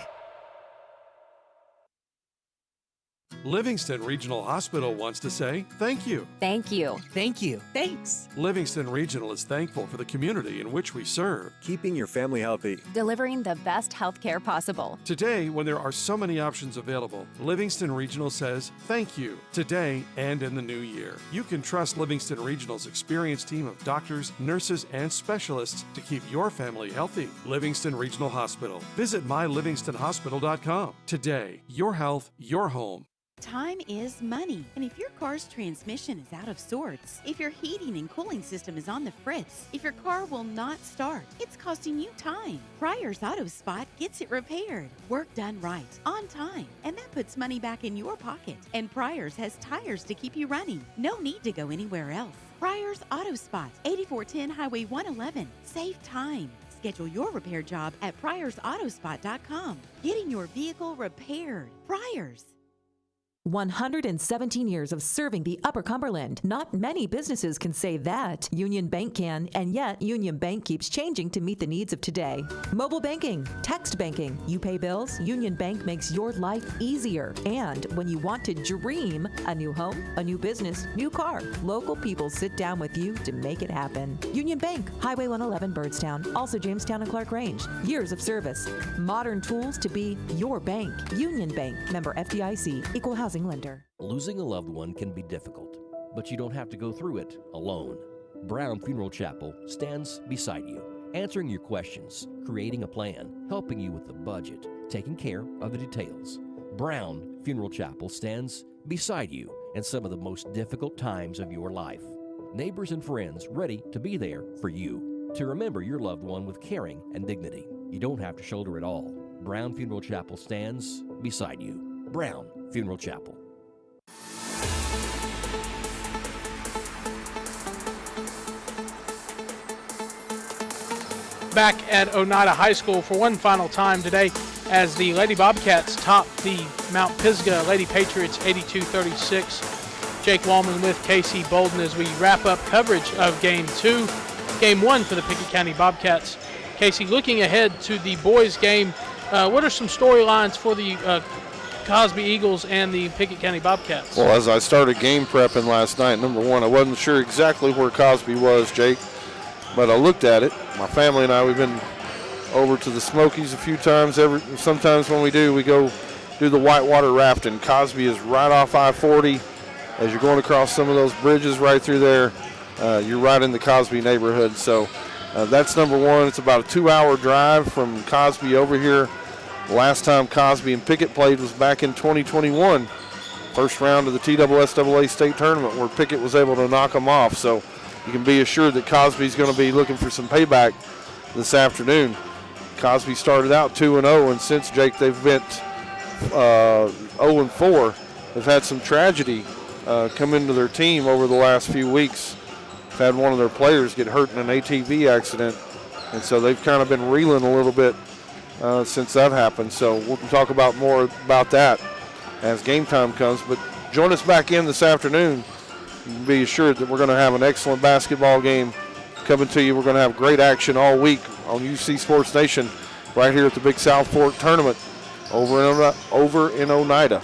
L: Livingston Regional Hospital wants to say thank you.
M: Thank you.
B: Thank you. Thanks.
L: Livingston Regional is thankful for the community in which we serve.
V: Keeping your family healthy.
M: Delivering the best health care possible.
L: Today, when there are so many options available, Livingston Regional says thank you today and in the new year. You can trust Livingston Regional's experienced team of doctors, nurses, and specialists to keep your family healthy. Livingston Regional Hospital. Visit mylivingstonhospital.com. Today, your health, your home.
O: Time is money, and if your car's transmission is out of sorts, if your heating and cooling system is on the fritz, if your car will not start, it's costing you time. Pryor's Auto Spot gets it repaired. Work done right, on time, and that puts money back in your pocket. And Pryor's has tires to keep you running. No need to go anywhere else. Pryor's Auto Spot, 8410 Highway 111. Save time. Schedule your repair job at pryorsautospot.com. Getting your vehicle repaired. Pryor's.
Q: 117 years of serving the Upper Cumberland. Not many businesses can say that. Union Bank can, and yet Union Bank keeps changing to meet the needs of today. Mobile banking, text banking, you pay bills, Union Bank makes your life easier. And when you want to dream a new home, a new business, new car, local people sit down with you to make it happen. Union Bank, Highway 111 Birdstown, also Jamestown and Clark Range. Years of service, modern tools to be your bank. Union Bank, member FDIC, equal housing lender.
P: Losing a loved one can be difficult, but you don't have to go through it alone. Brown Funeral Chapel stands beside you, answering your questions, creating a plan, helping you with the budget, taking care of the details. Brown Funeral Chapel stands beside you in some of the most difficult times of your life. Neighbors and friends ready to be there for you, to remember your loved one with caring and dignity. You don't have to shoulder it all. Brown Funeral Chapel stands beside you. Brown Funeral Chapel.
E: Back at Oneida High School for one final time today as the Lady Bobcats top the Mount Pisgah Lady Patriots 82-36. Jake Wallman with Casey Bolden as we wrap up coverage of Game 2, Game 1 for the Pickett County Bobcats. Casey, looking ahead to the boys' game, what are some storylines for the Cosby Eagles and the Pickett County Bobcats?
F: Well, as I started game prepping last night, number one, I wasn't sure exactly where Cosby was, Jake, but I looked at it. My family and I, we've been over to the Smokies a few times. Sometimes when we do, we go do the whitewater rafting. Cosby is right off I-40. As you're going across some of those bridges right through there, you're right in the Cosby neighborhood. So that's number one. It's about a 2-hour drive from Cosby over here. The last time Cosby and Pickett played was back in 2021, first round of the TSSAA state tournament where Pickett was able to knock them off. So you can be assured that Cosby's going to be looking for some payback this afternoon. Cosby started out 2-0, and since, Jake, they've been 0-4. They've had some tragedy come into their team over the last few weeks. They've had one of their players get hurt in an ATV accident, and so they've kind of been reeling a little bit since that happened. So we'll talk about more about that as game time comes. But join us back in this afternoon. You can be assured that we're going to have an excellent basketball game coming to you. We're going to have great action all week on UC Sports Nation right here at the Big South Fork Tournament over in Oneida.